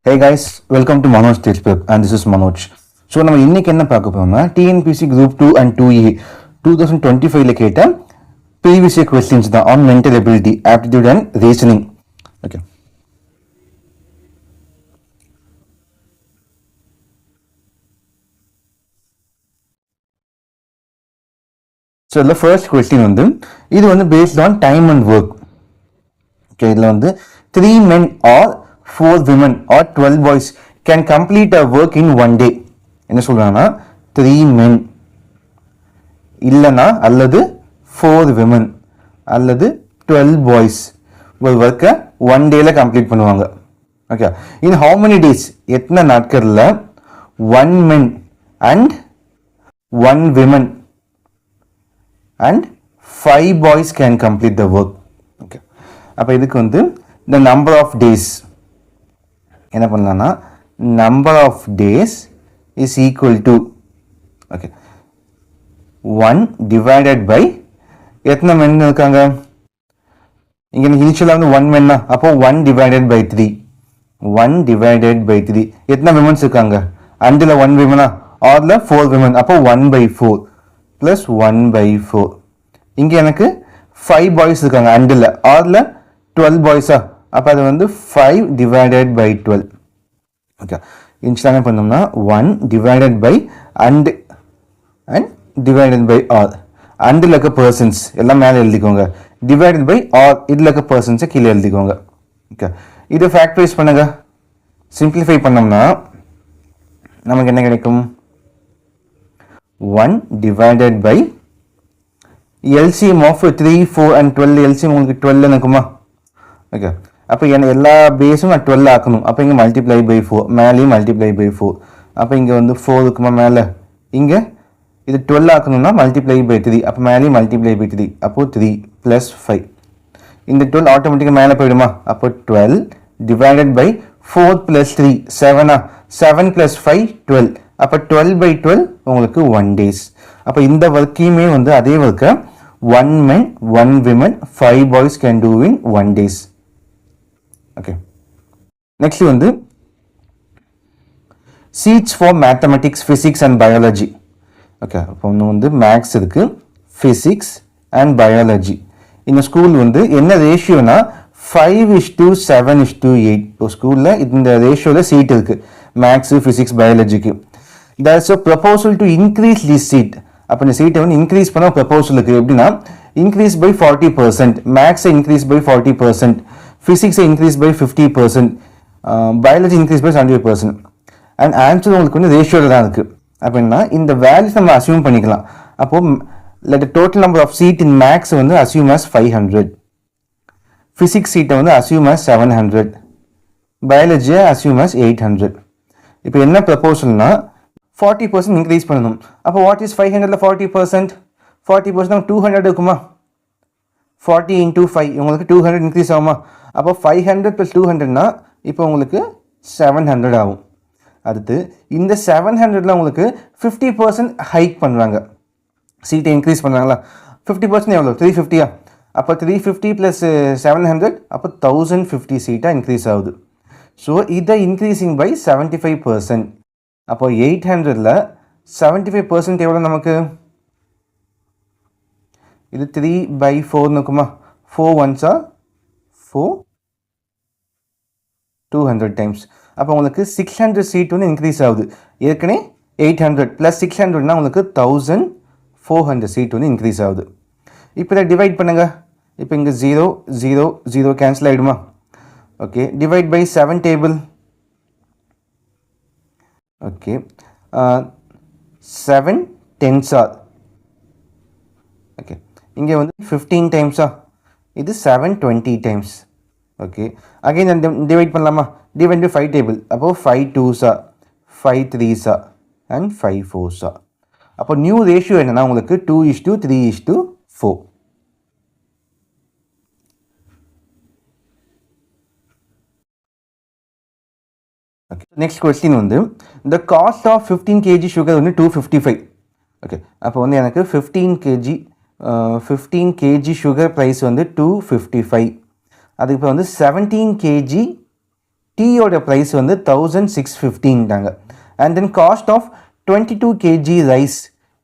Hey guys, welcome to Manoj Stage Prep and this is Manoj. So நம்ம இன்னைக்கு என்ன பார்க்க போறோம்னா TNPC Group 2 and 2E 2025ல கேட்ட previous year questions தான் on mental ability, aptitude and reasoning. Okay. So the first question வந்து இது வந்து based on time and work. Okay, இதுல வந்து 3 men or 4 women or 12 boys can complete a work in one day. என்ன சொல்றாங்கன்னா 3 men இல்லனா அல்லது 4 women அல்லது 12 boys ஒரு ஒர்க்கை ஒன் டேல கம்ப்ளீட் பண்ணுவாங்க. Okay, in how many days எத்தனை நாட்கள்ல 1 men and 1 women and 5 boys can complete the work. Okay, அப்போ இதுக்கு வந்து the number of days என்ன பண்ணலாம்னா number of days is equal to okay 1 divided by எத்தனை men இருக்காங்க இங்க இனிஷியலா வந்து 1 men அப்போ 1 divided by 3 1 divided by 3 எத்தனை women இருக்காங்க அண்டுல 1 women ஆர்ல 4 women அப்போ 1 by 4 plus 1 by 4 இங்க எனக்கு 5 boys இருக்காங்க அண்டுல ஆர்ல 12 boys அப்போ அது வந்து 5 divided by 12. ஓகே, இன்ஸ்டாங்க பண்ணோம்னா 1 divided by and divided by r until இருக்க பர்சன்ஸ் எல்லாம் மேலே எழுதிக்கோங்க, டிவைடட் பை ஆர் இதில் இருக்க பர்சன்ஸை கீழே எழுதிக்கோங்க. ஓகே, இதை ஃபேக்டரைஸ் பண்ணுங்க, சிம்பிளிஃபை பண்ணோம்னா நமக்கு என்ன கிடைக்கும் 1 divided by LCM of 3, 4 and 12 LCM உங்களுக்கு 12 இருக்குமா. ஓகே, அப்போ எல்லா பேஸும் நான் 12 ஆக்கணும். அப்போ இங்கே மல்டிப்ளை பை 4, மேலேயும் மல்டிப்ளை பை 4. அப்போ இங்கே வந்து 4 இருக்குமா மேலே, இங்கே இது 12 ஆக்கணும்னா மல்டிப்ளை பை 3, அப்போ மேலேயும் மல்டிப்ளை பை 3, அப்போ 3 + 5. இந்த 12 ஆட்டோமேட்டிக்காக மேலே போயிடுமா, அப்போ 12 டிவைடட் பை 4 + 3 7 7 + 5 12, அப்போ 12 by 12 உங்களுக்கு 1 days. அப்போ இந்த ஒர்க்கையுமே வந்து அதே ஒர்க்கை 1 men 1 women 5 boys can do in 1 days. Okay, next வந்து seats for mathematics, physics and biology. Okay, அப்போ ஒன்று வந்து மேக்ஸ் இருக்குது, ஃபிசிக்ஸ் அண்ட் பயாலஜி. இந்த ஸ்கூல் வந்து என்ன ரேஷியோனா 5:7:8. இப்போ ஸ்கூலில் இந்த ரேஷியோவில் சீட் இருக்குது மேக்ஸு, ஃபிசிக்ஸ், பயாலஜிக்கு. There is a proposal to increase this seat. அப்போ இந்த சீட்டை வந்து இன்க்ரீஸ் பண்ண ப்ரப்போசல் இருக்குது. எப்படின்னா இன்க்ரீஸ் பை 40%, மேக்ஸை இன்க்ரீஸ் பை 40%, ஃபிசிக்ஸை increase by 50%, biology increase by 75%. And answer உங்களுக்கு வந்து ரேஷியோவில் தான் இருக்குது. அப்படின்னா இந்த வேல்யூஸ் நம்ம அசியூம் பண்ணிக்கலாம். அப்போது let total number of seat in maths வந்து அசியூம் as 500, ஃபிசிக்ஸ் சீட்டை வந்து அசியூம் as 700, பயாலஜியை அசியூம் as 800. இப்போ என்ன ப்ரப்போசல்னா 40% இன்க்ரீஸ் பண்ணணும். அப்போ வாட் இஸ் 500ல 40%? 40% 200 இருக்குமா, 40 × 5 உங்களுக்கு 200 இன்க்ரீஸ் ஆகுமா. அப்போ 500 + 200னா இப்போ உங்களுக்கு 700 ஆகும். அடுத்து இந்த 700ல உங்களுக்கு 50% ஹைக் பண்ணுறாங்க, சீட்டை இன்க்ரீஸ் பண்ணுறாங்களா. 50% எவ்வளோ, 350. அப்போ 350 + 700 அப்போ 1050 சீட்டாக இன்க்ரீஸ் ஆகுது. ஸோ இதை இன்க்ரீஸிங் பை 75%. அப்போ 800ல் 75% எவ்வளோ நமக்கு, இது 3/4 இருக்குமா, 4 ones 4 200 டைம்ஸ். அப்போ உங்களுக்கு 600 சீட் வந்து இன்க்ரீஸ் ஆகுது. ஏற்கனவே 800 + 600னா உங்களுக்கு 1400 சீட் வந்து இன்க்ரீஸ் ஆகுது. இப்போ இதை டிவைட் பண்ணுங்க. இப்போ இங்கே 0 0 0 கேன்சல் ஆகிடுமா. Okay, divide by 7 table. Okay, 7 10s okay, இங்கே வந்து 15 டைம்ஸா, இது 720 டைம்ஸ். ஓகே, அகைன் டிவைட் பண்ணலாமா, டிவைட் பை 5 டேபிள். அப்போது 5 2s 5 3s அண்ட் 5 4s. அப்போ நியூ ரேஷியோ என்னன்னா உங்களுக்கு 2:3:4. ஓகே, நெக்ஸ்ட் கொஸ்டின் வந்து த காஸ்ட் ஆஃப் 15 kg சுகர் வந்து 255. ஓகே, அப்போ வந்து எனக்கு 15 kg சுகர் ப்ரைஸ் வந்து 255. அதுக்கு இப்போ வந்து 17 kg டீயோட ப்ரைஸ் வந்து 1615டாங்க. And then cost of 22 kg rice,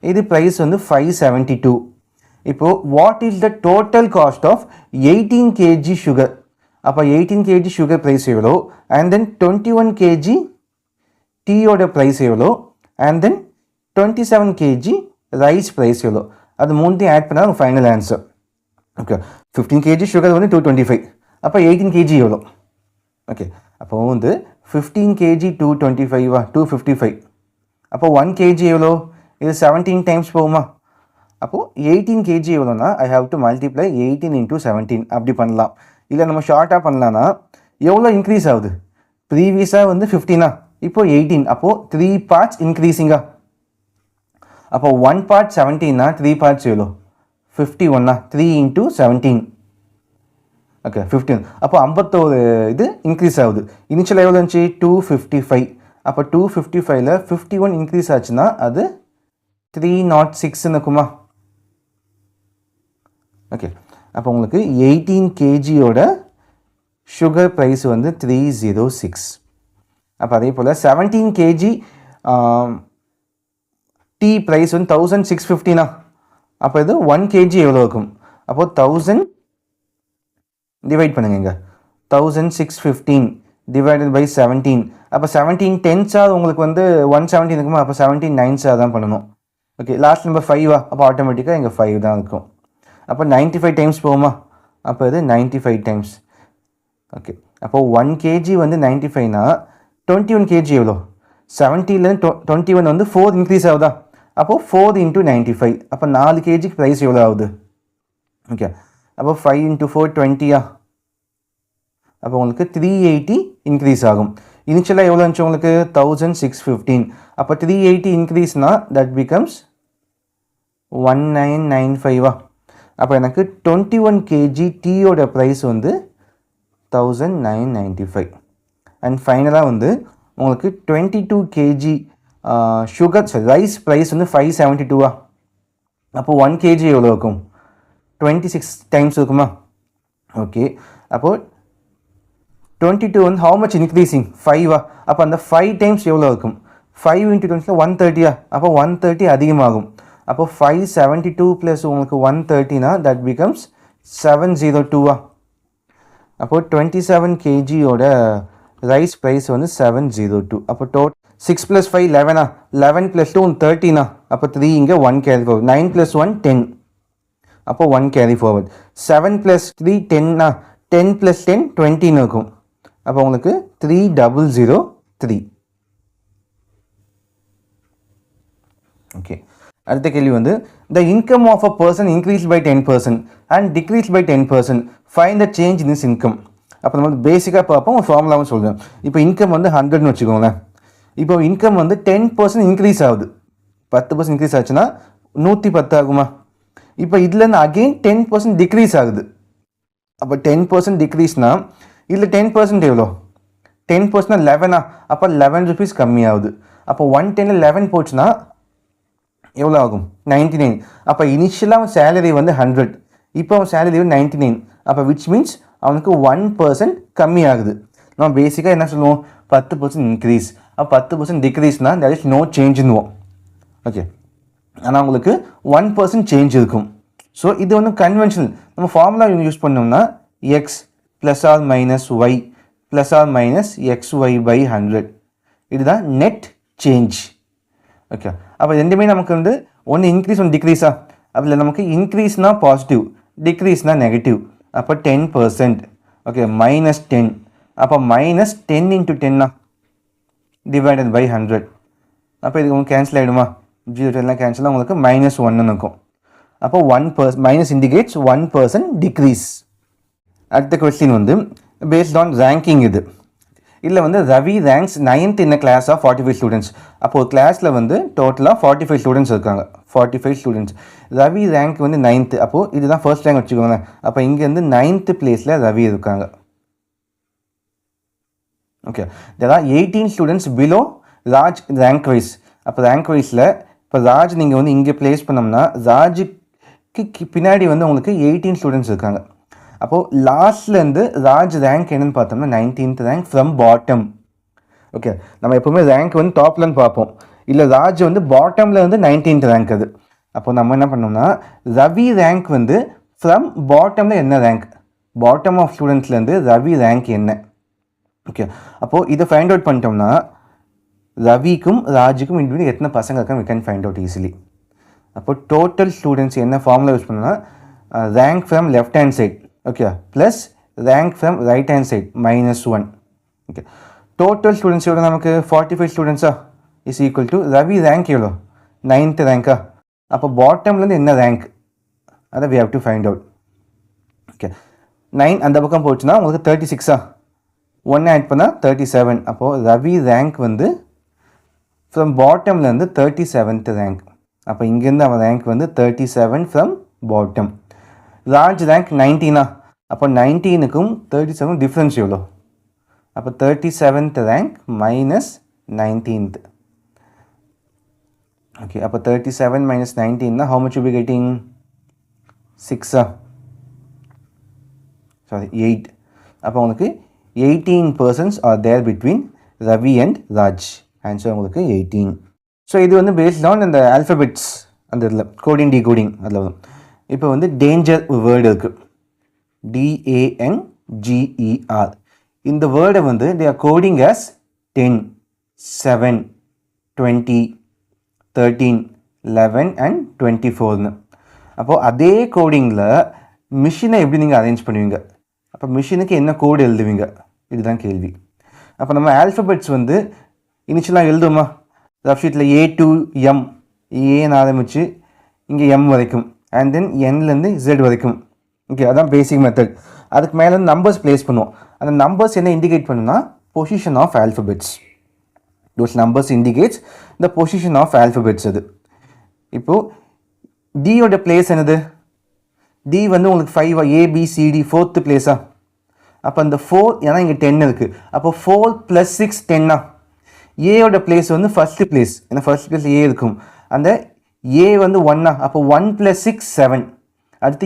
இது ப்ரைஸ் வந்து 572. இப்போது what is the total cost of 18 kg sugar? அப்போ 18 kg சுகர் ப்ரைஸ் எவ்வளோ, அண்ட் தென் 21 kg டீயோட ப்ரைஸ் எவ்வளோ, and then 27 kg rice price எவ்வளோ, அது மூணுத்தையும் ஆட் பண்ணால் உங்கள் final answer. Okay, 15 kg sugar வந்து 225, அப்போ 18 kg எவ்வளோ? ஓகே, அப்போ வந்து 15 kg 225 255, அப்போ 1 kg எவ்வளோ? இது 17 டைம்ஸ் போகுமா? அப்போது 18 kg எவ்வளோனா I have to multiply 18 into 17 அப்படி பண்ணலாம். இல்லை நம்ம ஷார்ட்டாக பண்ணலான்னா எவ்வளோ இன்க்ரீஸ் ஆகுது? ப்ரீவியஸாக வந்து 15, இப்போ 18, அப்போது 3 பார்ட்ஸ் இன்க்ரீஸிங்கா. அப்போ 1 part 17, 3 parts எவ்வளோ? 51, 3 into 17, ஓகே 15. அப்போ 51 இது இன்க்ரீஸ் ஆகுது. இனிஷியல் எவ்வளோ இருந்துச்சு? 255. அப்போ 255ல் 51 இன்க்ரீஸ் ஆச்சுன்னா அது 306 இருக்குமா? ஓகே, அப்போ உங்களுக்கு 18 kgயோட சுகர் ப்ரைஸ் வந்து 306. அப்போ அதே போல் 17 kg டீ ப்ரைஸ் வந்து 1615, அப்போ இது 1 kg எவ்வளோ இருக்கும்? அப்போது 1000 டிவைட் பண்ணுங்க, 1615 டிவைடட் பை 17. அப்போ 17 10s உங்களுக்கு வந்து 170 இருக்குமா? அப்போ 17 9s தான் பண்ணணும். ஓகே, லாஸ்ட் நம்பர் 5, அப்போ ஆட்டோமேட்டிக்காக இங்கே 5 தான் இருக்கும். அப்போ 95 டைம்ஸ் போகுமா? அப்போ இது 95 டைம்ஸ். ஓகே, அப்போ 1 kg வந்து 95னா 21 kg எவ்வளோ? 70லேருந்து 21 வந்து 4 இன்க்ரீஸ் ஆகுதா? அப்போது 4 into 95, அப்போ 4 kg ப்ரைஸ் எவ்வளோ ஆகுது? ஓகே, அப்போ 5 into 4 20, அப்போ உங்களுக்கு 380 இன்க்ரீஸ் ஆகும். இனிஷியலாக எவ்வளோ இருந்துச்சு உங்களுக்கு? 1615. அப்போ 380 இன்க்ரீஸ்னா தட் பிகம்ஸ் 1995. அப்போ எனக்கு 21 kg டீயோட ப்ரைஸ் வந்து 1995. அண்ட் ஃபைனலாக வந்து உங்களுக்கு 22 kg சுகர் ரைஸ் ப்ரைஸ் வந்து 572. அப்போ 1 kg எவ்வளோ இருக்கும்? 26 டைம்ஸ் இருக்குமா? ஓகே, அப்போது 22 வந்து ஹவு மச் இன்க்ரீஸிங்? 5. அப்போ அந்த 5 டைம்ஸ் எவ்வளோ இருக்கும்? 5 into 20 130. அப்போ 130 அதிகமாகும். அப்போ 572 ப்ளஸ் உங்களுக்கு 130னா தட் பிகம்ஸ் 702. அப்போது 27 kgயோட ரைஸ் ப்ரைஸ் வந்து 702. அப்போ 6 + 5 11, 11 + 2 13, அப்போ 3 இங்கே 1 கேரி ஃபார்வர்ட், 9 + 1 10, அப்போ 1 கேரி ஃபார்வர்ட், 7 + 3 10, 10 + 10 20 இருக்கும். அப்போ உங்களுக்கு 3003. ஓகே, அடுத்த கேள்வி வந்து the income of a person increased by 10% and decreased by 10%, find the change in his income. அப்போ நம்ம வந்து பேசிக்காக பார்ப்போம், ஒரு ஃபார்முலாவும் சொல்கிறேன். இப்போ இன்கம் வந்து 100ன்னு வச்சுக்கோங்களேன். இப்போ இன்கம் வந்து 10% இன்க்ரீஸ் ஆகுது. 10% இன்க்ரீஸ் ஆச்சுன்னா 110 ஆகுமா? இப்போ இதுலேருந்து அகெயின் 10% டிக்ரீஸ் ஆகுது. அப்போ 10% டிக்ரீஸ்னா இதில் 10% எவ்வளோ? 10% 11, அப்போ 11 rupees கம்மியாகுது. அப்போ 110ல் 11 போச்சுன்னா எவ்வளோ ஆகும்? 99. அப்போ இனிஷியலாக அவன் சேலரி வந்து 100, இப்போ அவன் சேலரி வந்து 99. அப்போ விச் மீன்ஸ் அவனுக்கு 1% கம்மி ஆகுது. நம்ம பேசிக்காக என்ன சொல்லுவோம்? 10% இன்க்ரீஸ். அப்போ 10% டிக்ரீஸ்னா தேர் இஸ் நோ சேஞ்சுன்னுவோம். ஓகே, ஆனால் உங்களுக்கு 1% சேஞ்ச் இருக்கும். ஸோ இது வந்து கன்வென்ஷனல். நம்ம ஃபார்முலா யூஸ் பண்ணோம்னா X plus R minus Y plus R minus XY by 100, இதுதான் நெட் சேஞ்ச். ஓகே, அப்போ ரெண்டுமே நமக்கு வந்து ஒன்று இன்க்ரீஸ் ஒன்று டிக்ரீஸா? அதில் நமக்கு இன்க்ரீஸ்னா பாசிட்டிவ், டிக்ரீஸ்னா நெகட்டிவ். அப்போ 10%. ஓகே, -10. அப்போ -10 into 10 டிவைடட் பை 100. அப்போ இதுக்கு உங்களுக்கு கேன்சல் ஆகிடுமா? 0 10 கேன்சல், உங்களுக்கு -1 இருக்கும். அப்போ 1% மைனஸ் இண்டிகேட்ஸ் 1% டிக்ரீஸ். அடுத்த கொஸ்டின் வந்து பேஸ்ட் ஆன் ரேங்கிங். இதில் வந்து Ravi ranks 9th in a class of 45 students. அப்போது கிளாஸில் வந்து டோட்டலாக 45 ஸ்டூடெண்ட்ஸ் இருக்காங்க. 45 ஸ்டூடெண்ட்ஸ். ரவி ரேங்க் வந்து 9th. அப்போது இதுதான் ஃபர்ஸ்ட் ரேங்க் வச்சுக்கோங்களேன். அப்போ இங்கேருந்து 9th பிளேஸில் ரவி இருக்காங்க. Okay, there are 18 students below Raj rank wise. அப்போ ரேங்க் வைஸில் இப்போ ராஜ் நீங்கள் வந்து இங்கே பிளேஸ் பண்ணோம்னா ராஜுக்கு பின்னாடி வந்து உங்களுக்கு 18 ஸ்டூடெண்ட்ஸ் இருக்காங்க. அப்போது லாஸ்ட்லேருந்து ராஜ் ரேங்க் என்னன்னு பார்த்தோம்னா 19th rank from bottom. Okay, நம்ம எப்போவுமே ரேங்க் வந்து டாப்லேருந்து பார்ப்போம். இல்லை ராஜ் வந்து பாட்டமில் வந்து 19th ரேங்க் அது. அப்போ நம்ம என்ன பண்ணோம்னா ரவி ரேங்க் வந்து ஃப்ரம் பாட்டமில் என்ன ரேங்க், பாட்டம் ஆஃப் ஸ்டூடெண்ட்ஸ்லேருந்து ரவி ரேங்க் என்ன. ஓகே, அப்போது இதை ஃபைண்ட் அவுட் பண்ணிட்டோம்னா ரவிக்கும் ராஜுக்கும் இன்பிட்வீன் எத்தனை பசங்க இருக்காங்க we can find out easily. அப்போ டோட்டல் ஸ்டூடெண்ட்ஸ் என்ன ஃபார்முலா யூஸ் பண்ணோம்னா rank from left hand side okay plus rank from right hand side -1. Okay, total students எவ்வளோ நமக்கு 45 ஸ்டூடெண்ட்ஸா is equal to Ravi rank எவ்வளோ 9th ரேங்க்கா. அப்போ பாட்டம்லேருந்து என்ன ரேங்க் அதை we have to find out. Okay, 9 அந்த பக்கம் போச்சுன்னா உங்களுக்கு 36ஆ, 1 ஆட் பண்ணால் 37. அப்போது ரவி ரேங்க் வந்து ஃப்ரம் பாட்டம்லேருந்து 37th ரேங்க். அப்போ இங்கேருந்து அவன் ரேங்க் வந்து 37 ஃப்ரம் பாட்டம். ராஜ் ரேங்க் 19ஆ, அப்போ 19க்கும் 37 டிஃப்ரென்ஸ் எவ்வளோ, அப்போ 37th ரேங்க் -19th. ஓகே, அப்போ 37 - 19 how much you be getting 6ஆ, சாரி 8. அப்போ உங்களுக்கு 18 persons are there between Ravi and Raj. Answer உங்களுக்கு 18. ஸோ இது வந்து பேஸ்ட் ஆன் அந்த ஆல்ஃபபெட்ஸ் அந்த இதில் கோடிங் டிகோடிங் அதில் வரும். இப்போ வந்து டேஞ்சர் வேர்டு இருக்குது DANGER. இந்த வேர்டை வந்து they are coding as 10, 7, 20, 13, 11 and 24ன்னு. அப்போது அதே கோடிங்கில் மிஷினை எப்படி நீங்கள் அரேஞ்ச் பண்ணுவீங்க, அப்போ மிஷினுக்கு என்ன கோடு எழுதுவீங்க, இதுதான் கேள்வி. அப்போ நம்ம ஆல்ஃபபெட்ஸ் வந்து இனிஷியலாக எழுதுவோமா, ரஃப் ஷீட்டில் A to M, ஏன்னு ஆரம்பித்து இங்கே M வரைக்கும் அண்ட் தென் Nலேருந்து Z வரைக்கும். ஓகே, அதான் பேசிக் மெத்தட். அதுக்கு மேலே வந்து நம்பர்ஸ் ப்ளேஸ் பண்ணுவோம். அந்த நம்பர்ஸ் என்ன இண்டிகேட் பண்ணுன்னா position of alphabets. Those numbers indicates the position of alphabets. அது இப்போது டியோட பிளேஸ் என்னது, டி வந்து உங்களுக்கு 5 ABCD 4th பிளேஸா. அப்போ அந்த 4 ஏன்னா இங்கே 10 இருக்குது, அப்போ 4 + 6 10ஆ. ஏயோட பிளேஸ் வந்து ஃபஸ்ட்டு பிளேஸ், ஏன்னா ஃபர்ஸ்ட் பிளேஸ் ஏ இருக்கும். அந்த ஏ வந்து 1ஆ, அப்போ 1 + 6 7. அடுத்து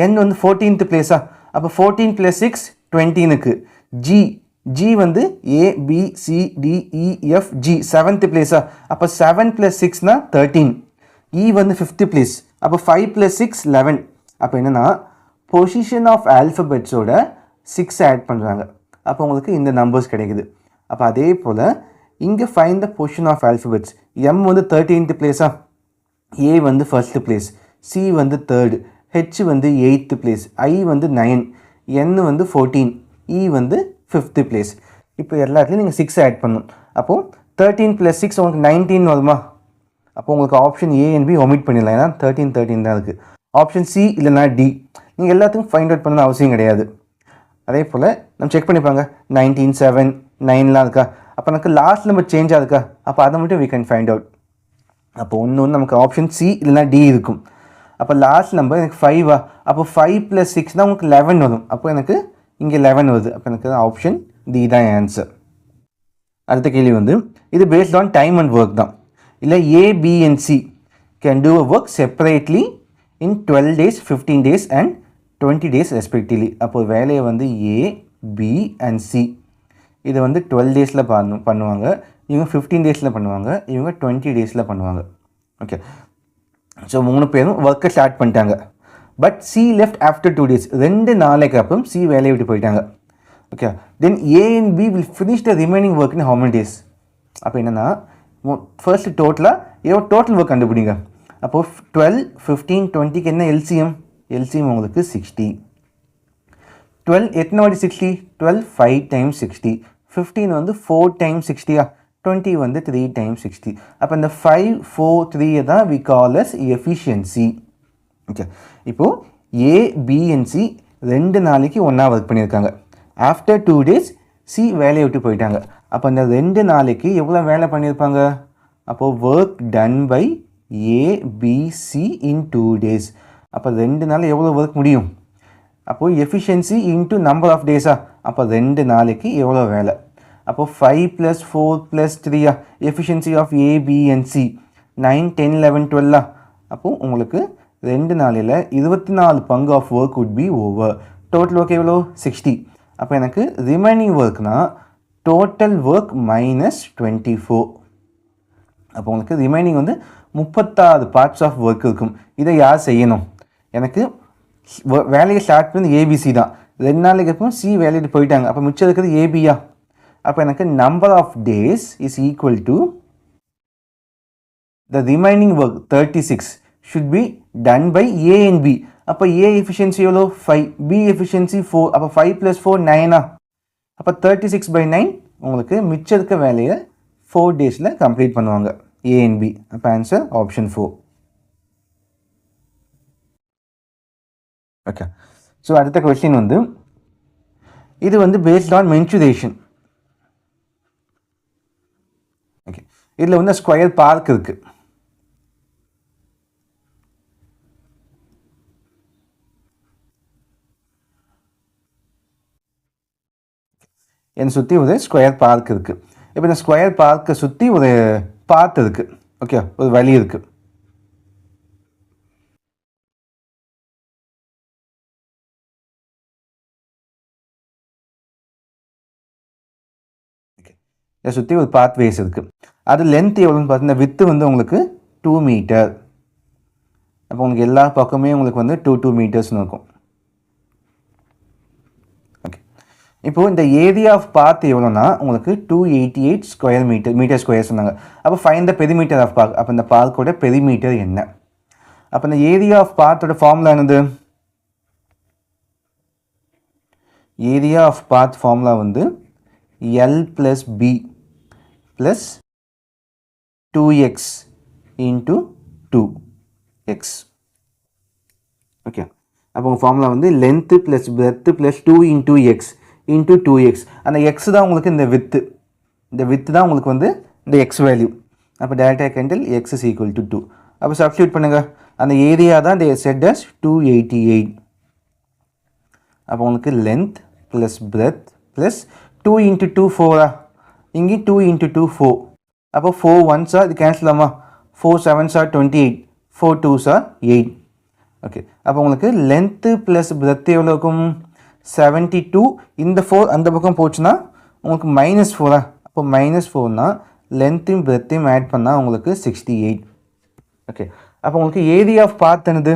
N வந்து 14th பிளேஸா, அப்போ 14 + 6 20னுக்கு. G வந்து ABCDEFG 7th பிளேஸா, அப்போ 7 + 6னா 13. E வந்து 5th பிளேஸ், அப்போ 5 + 6 11. அப்போ என்னென்னா பொசிஷன் ஆஃப் ஆல்ஃபபெட்ஸோட 6 ஆட் பண்ணுறாங்க. அப்போ உங்களுக்கு இந்த நம்பர்ஸ் கிடைக்குது. அப்போ அதே போல் இங்கே find the position of alphabets. M வந்து 13th பிளேஸா, A வந்து 1st பிளேஸ், C வந்து 3rd, H வந்து 8th பிளேஸ், I வந்து 9, N வந்து 14, E வந்து 5th பிளேஸ். இப்போ எல்லாத்துலேயும் நீங்கள் 6 ஆட் பண்ணணும். அப்போது 13 + 6 உங்களுக்கு 19 வருமா. அப்போ உங்களுக்கு option A and B omit பண்ணிடலாம், ஏன்னா 13 தான் இருக்குது. ஆப்ஷன் C இல்லைனா D நீங்கள் எல்லாத்துக்கும் ஃபைண்ட் அவுட் பண்ணணும் அவசியம் கிடையாது. அதே போல் நம்ம செக் பண்ணிப்பாங்க 19, 7, 9லாம் இருக்கா, அப்போ எனக்கு லாஸ்ட் நம்பர் சேஞ்ச் ஆகுதுக்கா, அப்போ அதை மட்டும் we can find out. அப்போ ஒன்று நமக்கு ஆப்ஷன் C இல்லைனா D இருக்கும். அப்போ லாஸ்ட் நம்பர் எனக்கு 5ஆ, அப்போ 5 + 6 தான் உங்களுக்கு 11 வரும். அப்போ எனக்கு இங்கே 11 வருது. அப்போ எனக்கு ஆப்ஷன் D தான் ஆன்சர். அடுத்த கேள்வி வந்து இது based on time and work தான். இல்லை A, B and C can do a work separately in 12 days, 15 days and 20 days respectively. அப்போது வேலையை வந்து A, B and C இதை வந்து 12 டேஸில் பண்ணுவாங்க, இவங்க 15 டேஸில் பண்ணுவாங்க, இவங்க 20 டேஸில் பண்ணுவாங்க. ஓகே, ஸோ 3 பேரும் ஒர்க்கை ஸ்டார்ட் பண்ணிட்டாங்க. But C left after 2 days. 2 நாளைக்கு அப்புறம் C வேலையை விட்டு போயிட்டாங்க. Okay, then A and B will finish the remaining work in how many days? அப்போ என்னென்னா ஃபர்ஸ்ட் டோட்டலாக டோட்டல் ஒர்க் கண்டுபிடிங்க. அப்போது 12, 15, 20க்கு என்ன LCM உங்களுக்கு 60. 12 எத்தனை வாட்டி 60? 12 5 times 60. 15 வந்து 4 times 60ஆ, 20 வந்து 3 times 60. அப்போ இந்த 5, 4, 3 தான் we call as efficiency. Okay, இப்போது A, B and C 2 நாளைக்கு ஒன்றா ஒர்க் பண்ணியிருக்காங்க. ஆஃப்டர் 2 days C வேலையை விட்டு போயிட்டாங்க. அப்போ அந்த 2 நாளைக்கு எவ்வளோ வேலை பண்ணியிருப்பாங்க? அப்போது work done by A, B, C in 2 days. அப்போ 2 நாள் எவ்வளோ ஒர்க் முடியும்? அப்போது எஃபிஷியன்சி இன்ட்டு நம்பர் ஆஃப் டேஸா, அப்போ 2 நாளைக்கு எவ்வளோ வேலை? அப்போது 5 + 4 + 3 efficiency of A, B and C 9, 10, 11, 12. அப்போது உங்களுக்கு 2 நாளில் 24 பங்கு of work would be over. Total work எவ்வளோ 60. அப்போ எனக்கு ரிமைனிங் ஒர்க்னா டோட்டல் ஒர்க் மைனஸ் 24. அப்போ உங்களுக்கு ரிமைனிங் வந்து 36 பார்ட்ஸ் ஆஃப் ஒர்க் இருக்கும். இதை யார் செய்யணும்? எனக்கு வேலையை ஸ்டார்ட் பண்ணி ஏபிசி தான். 2 நாளைக்கு அப்புறம் சி வேலைக்கு போயிட்டாங்க. அப்போ மிச்சம் இருக்கிறது ஏபியா. அப்போ எனக்கு number of days is equal to the remaining work 36 should be done by A and B. அப்போ A efficiency எவ்வளோ 5, B efficiency 4. அப்போ 5 plus 4 9. அப்போ 36 by 9 உங்களுக்கு மிச்சம் இருக்க வேலையை 4 டேஸில் கம்ப்ளீட் பண்ணுவாங்க A and B. அப்போ ஆன்சர் ஆப்ஷன் 4. ஓகே, ஸோ அடுத்த கொஸ்டின் வந்து இது வந்து பேஸ்ட் ஆன் மென்சுரேஷன். ஓகே, இதில் வந்து ஸ்கொயர் பார்க் இருக்குது. என்னை சுற்றி ஒரு ஸ்கொயர் பார்க் இருக்குது. இப்போ இந்த ஸ்கொயர் பார்க்கை சுற்றி ஒரு பாத் இருக்குது. ஓகே, ஒரு வழி இருக்குது. ஓகே, இதை சுற்றி ஒரு பாத் வேஸ் இருக்குது. அது லென்த் எவ்வளோன்னு பார்த்தீங்கன்னா வித்து வந்து உங்களுக்கு 2 மீட்டர். அப்போ உங்களுக்கு எல்லா பக்கமே உங்களுக்கு வந்து 2 மீட்டர்ஸ்னு இருக்கும். இப்போது இந்த ஏரியா ஆஃப் பாத் எவ்வளோனா உங்களுக்கு 288 ஸ்கொயர் மீட்டர் ஸ்கொயர் சொன்னாங்க. அப்போ find the perimeter of park. அப்போ இந்த பார்க்கோட பெரிமீட்டர் என்ன? அப்போ இந்த ஏரியா ஆஃப் பாத்தோட ஃபார்முலா என்னது? ஏரியா ஆஃப் பாத் ஃபார்முலா வந்து L + B + 2x × 2x. Okay, அப்போ உங்கள் ஃபார்முலா வந்து length plus breadth plus 2 × x × 2x. அந்த எக்ஸ் தான் உங்களுக்கு இந்த வித்து. இந்த வித்து தான் உங்களுக்கு வந்து இந்த எக்ஸ் வேல்யூ. அப்போ டேரக்டாக candle X is equal to 2. அப்போ சப்ஸ்டியூட் பண்ணுங்கள். அந்த ஏரியா தான் செட் அஸ் 288. அப்போ உங்களுக்கு லென்த் ப்ளஸ் பிரெத் ப்ளஸ் 2 × 2 4. இங்கே 2 × 2 4. அப்போ 4 1s இது கேன்சல் ஆமா. 4 7s 28. 4 2s 8. ஓகே, அப்போ உங்களுக்கு லென்த்து ப்ளஸ் பிரெத் எவ்வளோ இருக்கும்? 72. இந்த 4 அந்த பக்கம் போச்சுன்னா உங்களுக்கு -4. அப்போ -4னா லென்த்தையும் பிரெத்தையும் ஆட் பண்ணால் உங்களுக்கு 68. ஓகே, அப்போ உங்களுக்கு ஏரியா ஆஃப் பாத் என்னது?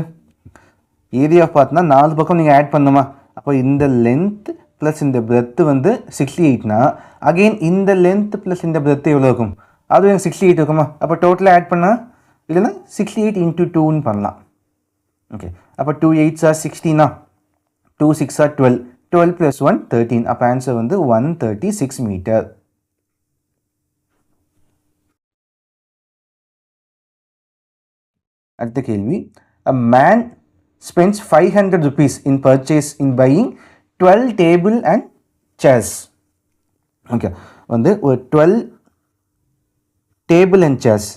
ஏரியா ஆஃப் பாத்னா 4 பக்கம் நீங்கள் ஆட் பண்ணுமா? அப்போ இந்த லென்த் ப்ளஸ் இந்த பிரெத்து வந்து 68னா அகெயின் இந்த லென்த் ப்ளஸ் இந்த பிரெத்து எவ்வளோ இருக்கும்? அதுவும் எனக்கு 68 இருக்குமா? அப்போ டோட்டலாக ஆட் பண்ணால் இல்லைன்னா 68 × 2ன்னு பண்ணலாம். ஓகே, அப்போ 2 8s 16. 2 6 12. 12 + 1 13. அப்போ ஆன்சர் வந்து 136 மீட்டர். அடுத்த கேள்வி, a man spends 500 rupees in purchase in buying 12 table and chairs. Okay, வந்து ஒரு 12 டேபிள் அண்ட் சேர்ஸ்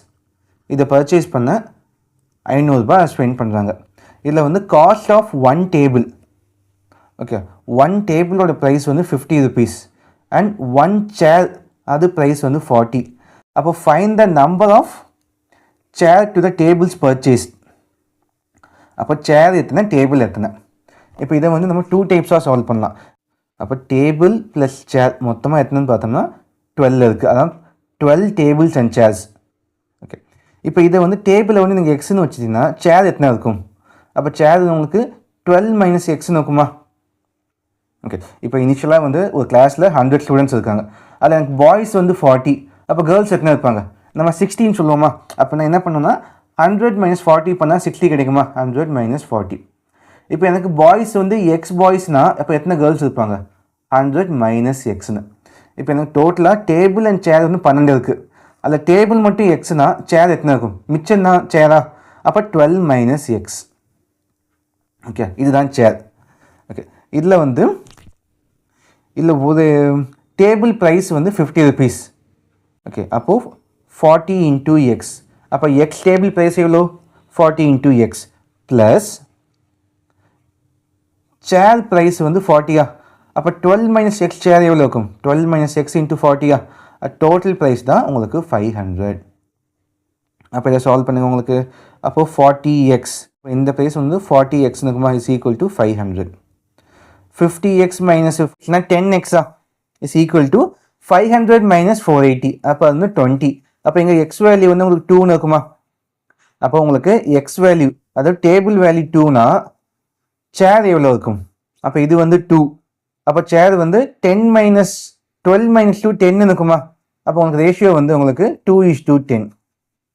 இதை பர்ச்சேஸ் பண்ண 500 ரூபாய் ஸ்பெண்ட் பண்ணுறாங்க. இதில் வந்து காஸ்ட் ஆஃப் 1 டேபிள். ஓகே, 1 டேபிளோட ப்ரைஸ் வந்து 50 rupees அண்ட் 1 சேர் அது ப்ரைஸ் வந்து 40. அப்போ find the number of chair to the tables purchase. அப்போ சேர் எத்தனை, டேபிள் எத்தனை? இப்போ இதை வந்து நம்ம 2 டைப்ஸாக சால்வ் பண்ணலாம். அப்போ டேபிள் ப்ளஸ் சேர் மொத்தமாக எத்தனைன்னு பார்த்தோம்னா 12 இருக்குது. அதான் 12 டேபிள்ஸ் அண்ட் சேர்ஸ். ஓகே, இப்போ இதை வந்து டேபிளை வந்து நீங்கள் எக்ஸ்ன்னு வச்சிட்டிங்கன்னா சேர் எத்தனை இருக்கும்? அப்போ சேர் உங்களுக்கு 12 - x இருக்குமா? ஓகே, இப்போ இனிஷியலாக வந்து ஒரு கிளாஸில் 100 ஸ்டூடெண்ட்ஸ் இருக்காங்க. அதில் எனக்கு பாய்ஸ் வந்து 40. அப்போ கேர்ள்ஸ் எத்தனை இருப்பாங்க? நம்ம 16 சொல்லுவோமா? அப்போ நான் என்ன பண்ணுவேன்னா 100 - 40 பண்ணால் 60 கிடைக்குமா? 100 - 40. இப்போ எனக்கு பாய்ஸ் வந்து எக்ஸ் பாய்ஸ்னால் அப்போ எத்தனை கேர்ள்ஸ் இருப்பாங்க? 100 - எக்ஸ்னு. இப்போ எனக்கு டோட்டலாக டேபிள் அண்ட் சேர் வந்து 12 இருக்குது. அதில் டேபிள் மட்டும் எக்ஸ்னா சேர் எத்தனை இருக்கும்? மிச்சம் தான் சேரா? அப்போ 12 - எக்ஸ். ஓகே, இதுதான் சேர். ஓகே, இதில் வந்து ஒரு டேபிள் ப்ரைஸ் வந்து 50 rupees. ஓகே, அப்போது 40 × x. அப்போ எக்ஸ் டேபிள் ப்ரைஸ் எவ்வளோ? 40 × x ப்ளஸ் சேர் ப்ரைஸ் வந்து 40. அப்போ 12 - x சேர் எவ்வளோ இருக்கும்? 12 - x × 40. டோட்டல் ப்ரைஸ் தான் உங்களுக்கு 500. அப்போ இதை சால்வ் பண்ணுங்கள் உங்களுக்கு. அப்போது 40x இந்த ப்ரைஸ் வந்து 40x இருக்குமா? Is equal to 500. 50x minus 50 10x is equal to 500 minus 480. அப்போ வந்து 20. அப்போ இங்கே x வேல்யூ வந்து உங்களுக்கு 2 இருக்குமா? அப்போ உங்களுக்கு x வேல்யூ அதாவது டேபிள் வேல்யூ 2னா சேர் எவ்வளோ இருக்கும்? அப்போ இது வந்து 2. அப்போ சேர் வந்து 10 minus 12 minus 2 10 இருக்குமா? அப்போ உங்களுக்கு ரேஷியோ வந்து உங்களுக்கு 2:10.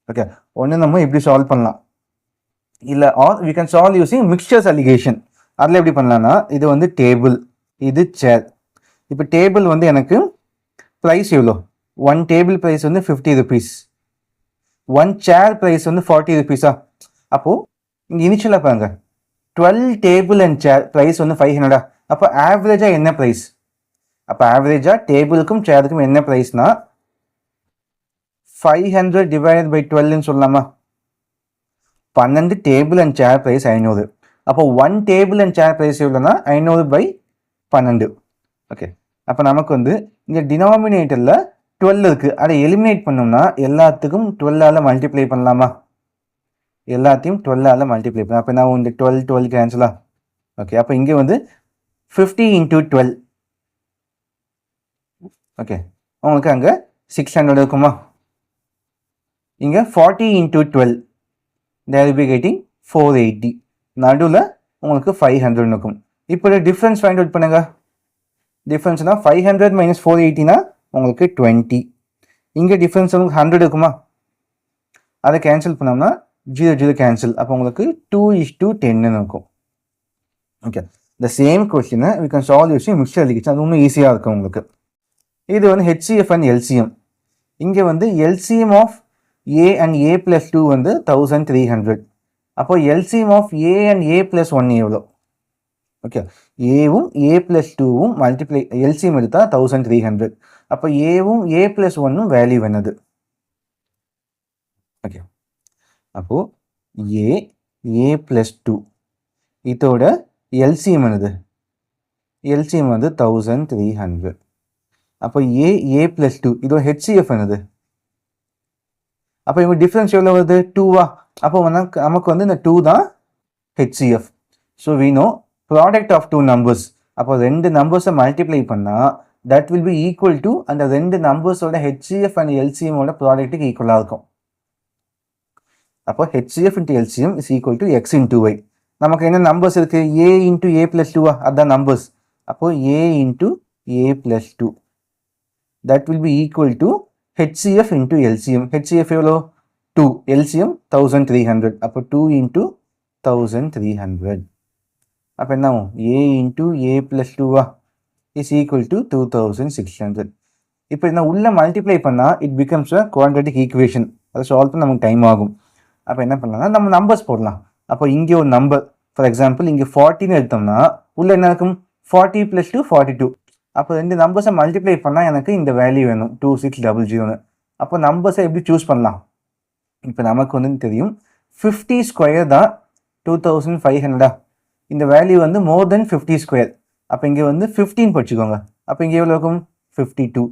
ஓகே, ஒன்று நம்ம இப்படி சால்வ் பண்ணலாம். இல்லை or we can solve using mixtures alligation. அதில் எப்படி பண்ணலாம்னா இது வந்து டேபிள், இது சேர். இப்போ டேபிள் வந்து எனக்கு ப்ரைஸ் எவ்வளோ? 1 டேபிள் ப்ரைஸ் வந்து 50 rupees, 1 சேர் ப்ரைஸ் வந்து 40 rupees. அப்போது இங்கே இனிஷியலாக பாருங்க 12 டேபிள் அண்ட் சேர் ப்ரைஸ் வந்து 500. அப்போ ஆவரேஜாக என்ன ப்ரைஸ்? அப்போ ஆவரேஜாக டேபிளுக்கும் சேருக்கும் என்ன ப்ரைஸ்னா 500 divided by 12ன்னு சொல்லலாமா? 12 டேபிள் அண்ட் சேர் ப்ரைஸ் 500. அப்போ 1 டேபிள் அண்ட் சேர் ப்ரைஸ் எவ்வளோனா 500 by 12. ஓகே, அப்போ நமக்கு வந்து இந்த டினாமினேட்டரில் 12 இருக்குது. அதை எலிமினேட் பண்ணோம்னா எல்லாத்துக்கும் 12ஆல் மல்டிப்ளை பண்ணலாமா? எல்லாத்தையும் 12ஆல் மல்டிப்ளை பண்ணலாம். அப்போ நான் இந்த 12 கேன்சலா? ஓகே, அப்போ இங்கே வந்து 50 into 12. ஓகே, உங்களுக்கு அங்கே 600 இருக்குமா? இங்கே 40 into 12. They will be getting 480. நடுவில் உங்களுக்கு 500 இருக்கும். இப்போ டிஃப்ரென்ஸ் ஃபைண்ட் அவுட் பண்ணுங்க. டிஃப்ரென்ஸ்னா 500 minus 480னா உங்களுக்கு 20. இங்கே டிஃப்ரென்ஸ் உங்களுக்கு 100 இருக்குமா? அதை கேன்சல் பண்ணோம்னா 0 கேன்சல். அப்போ உங்களுக்கு 2:10 இருக்கும். ஓகே, இந்த சேம் கொஸ்டினை we can solve using mixture allegation. அது இன்னும் ஈஸியாக இருக்கும் உங்களுக்கு. இது வந்து HCF and LCM. இங்கே வந்து LCM of A and A plus 2 வந்து 1300. அப்போ LCM of A and A plus 1 எவ்வளோ? ஓகே, ஏவும் A plus 2வும் மல்டிப்ளை LCM எடுத்தால் 1300. அப்போ ஏவும் A plus 1ம் வேல்யூ என்னது? ஓகே, அப்போது A plus 2 இதோட LCM என்னது? LCM வந்து 1300. அப்போ A plus 2 இதோட HCF என்னது? அப்போ இவங்க டிஃப்ரென்ஸ் எவ்வளோ வருது? 2வா? அப்போ நமக்கு வந்து இந்த 2 தான் HCF. So we know product of 2 numbers. அப்போ 2 நம்பர்ஸை மல்டிப்ளை பண்ணால் that will be equal to அந்த 2 நம்பர்ஸோட HCF அண்ட் LCMோட ப்ராடக்ட்டுக்கு ஈக்குவலாக இருக்கும். அப்போ HCF into LCM is equal to X into Y. நமக்கு என்ன நம்பர்ஸ் இருக்குது? A into A plus 2வா? அதுதான் நம்பர்ஸ். அப்போ A into A plus 2 that will be equal to HCF into LCM. HCF எவ்வளோ? 2. LCM 1300. அப்போ 2 into 1300. அப்போ என்ன ஆகும்? A into A plus 2வா is equal to 2600. இப்போ என்ன உள்ள மல்டிப்ளை பண்ணால் it becomes a quadratic equation. அதை சால்வ் பண்ண நமக்கு டைம் ஆகும். அப்போ என்ன பண்ணலாம்னா நம்ம நம்பர்ஸ் போடலாம். அப்போ இங்கே ஒரு நம்பர் ஃபார் எக்ஸாம்பிள் இங்கே 40ன்னு எடுத்தோம்னா உள்ள என்ன இருக்கும்? 40 plus 2 42. அப்போ 2 நம்பர்ஸை மல்டிப்ளை பண்ணால் எனக்கு இந்த வேல்யூ வேணும் 2600. அப்போ நம்பர்ஸை எப்படி சூஸ் பண்ணலாம்? இப்போ நமக்கு வந்து தெரியும் 50 ஸ்கொயர் தான் 2500. இந்த வேல்யூ வந்து மோர் தென் 50 ஸ்கொயர். அப்போ இங்கே வந்து 15 படிச்சுக்கோங்க. அப்போ இங்கே எவ்வளோ இருக்கும்? 52.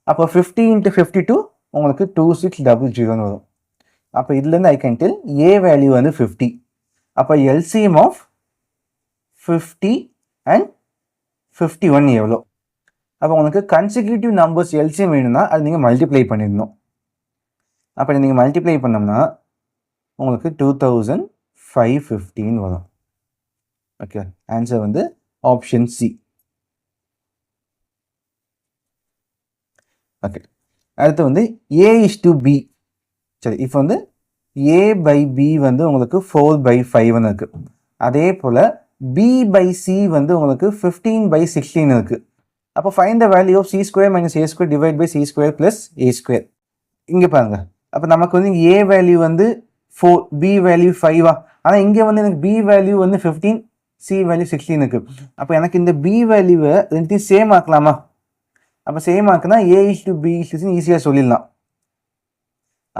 அப்போ 50 into 52 உங்களுக்கு 2600 வரும். அப்போ இதுலேருந்து I can tell A value வந்து 50. அப்போ LCM ஆஃப் 50 அண்ட் 51 எவ்வளோ? அப்போ உங்களுக்கு கன்சிக்யூட்டிவ் நம்பர்ஸ் LCM வேணும்னா அது நீங்கள் மல்டிப்ளை பண்ணிடணும். அப்போ நீங்கள் மல்டிப்ளை பண்ணோம்னா உங்களுக்கு 2515 வரும். ஓகே, ஆன்சர் வந்து ஆப்ஷன் சி. ஓகே, அடுத்து வந்து A:B. சரி, இப்போ வந்து A/B வந்து உங்களுக்கு 4/5 இருக்குது. அதே போல் B/C வந்து உங்களுக்கு 15/16 இருக்குது. அப்போ find the value of C² - A² divide by C² + A². இங்கே பாருங்கள். அப்போ நமக்கு வந்து A வேல்யூ வந்து 4, B வேல்யூ 5வா? ஆனால் இங்கே வந்து எனக்கு B வேல்யூ வந்து 15, C வேல்யூ 16 இருக்குது. அப்போ எனக்கு இந்த B வேல்யூவை ரெண்டுத்தையும் சேம் ஆக்கலாமா? அப்போ சேம் ஆக்குனா A:B ஈஸியாக சொல்லிடலாம்.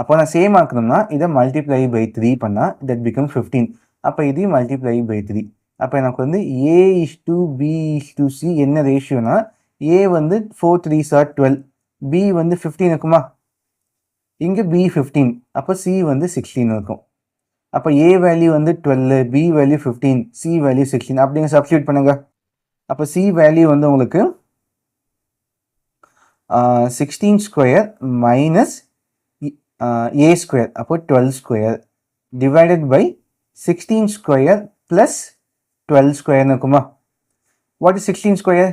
அப்போ நான் சேம் ஆக்கணும்னா இதை மல்டிப்ளை பை 3 பண்ணால் தட் பிகம் 15. அப்போ இதையும் மல்டிப்ளை பை 3. அப்போ எனக்கு வந்து A:B:C என்ன ரேஷியோனா A வந்து 4 3s are 12, B வந்து 15 இருக்குமா? இங்கே B 15, அப்போ C வந்து 16 இருக்கும். அப்போ A வேல்யூ வந்து 12, B வேல்யூ 15, C வேல்யூ 16 அப்படிங்க சப்ஸ்டியூட் பண்ணுங்க. அப்போ சி வேல்யூ வந்து உங்களுக்கு 16 ஸ்கொயர் மைனஸ் a ஸ்கொயர், அப்போ 12 square divided by 16 square plus 12 ஸ்கொயர்னு இருக்குமா. What is 16 square?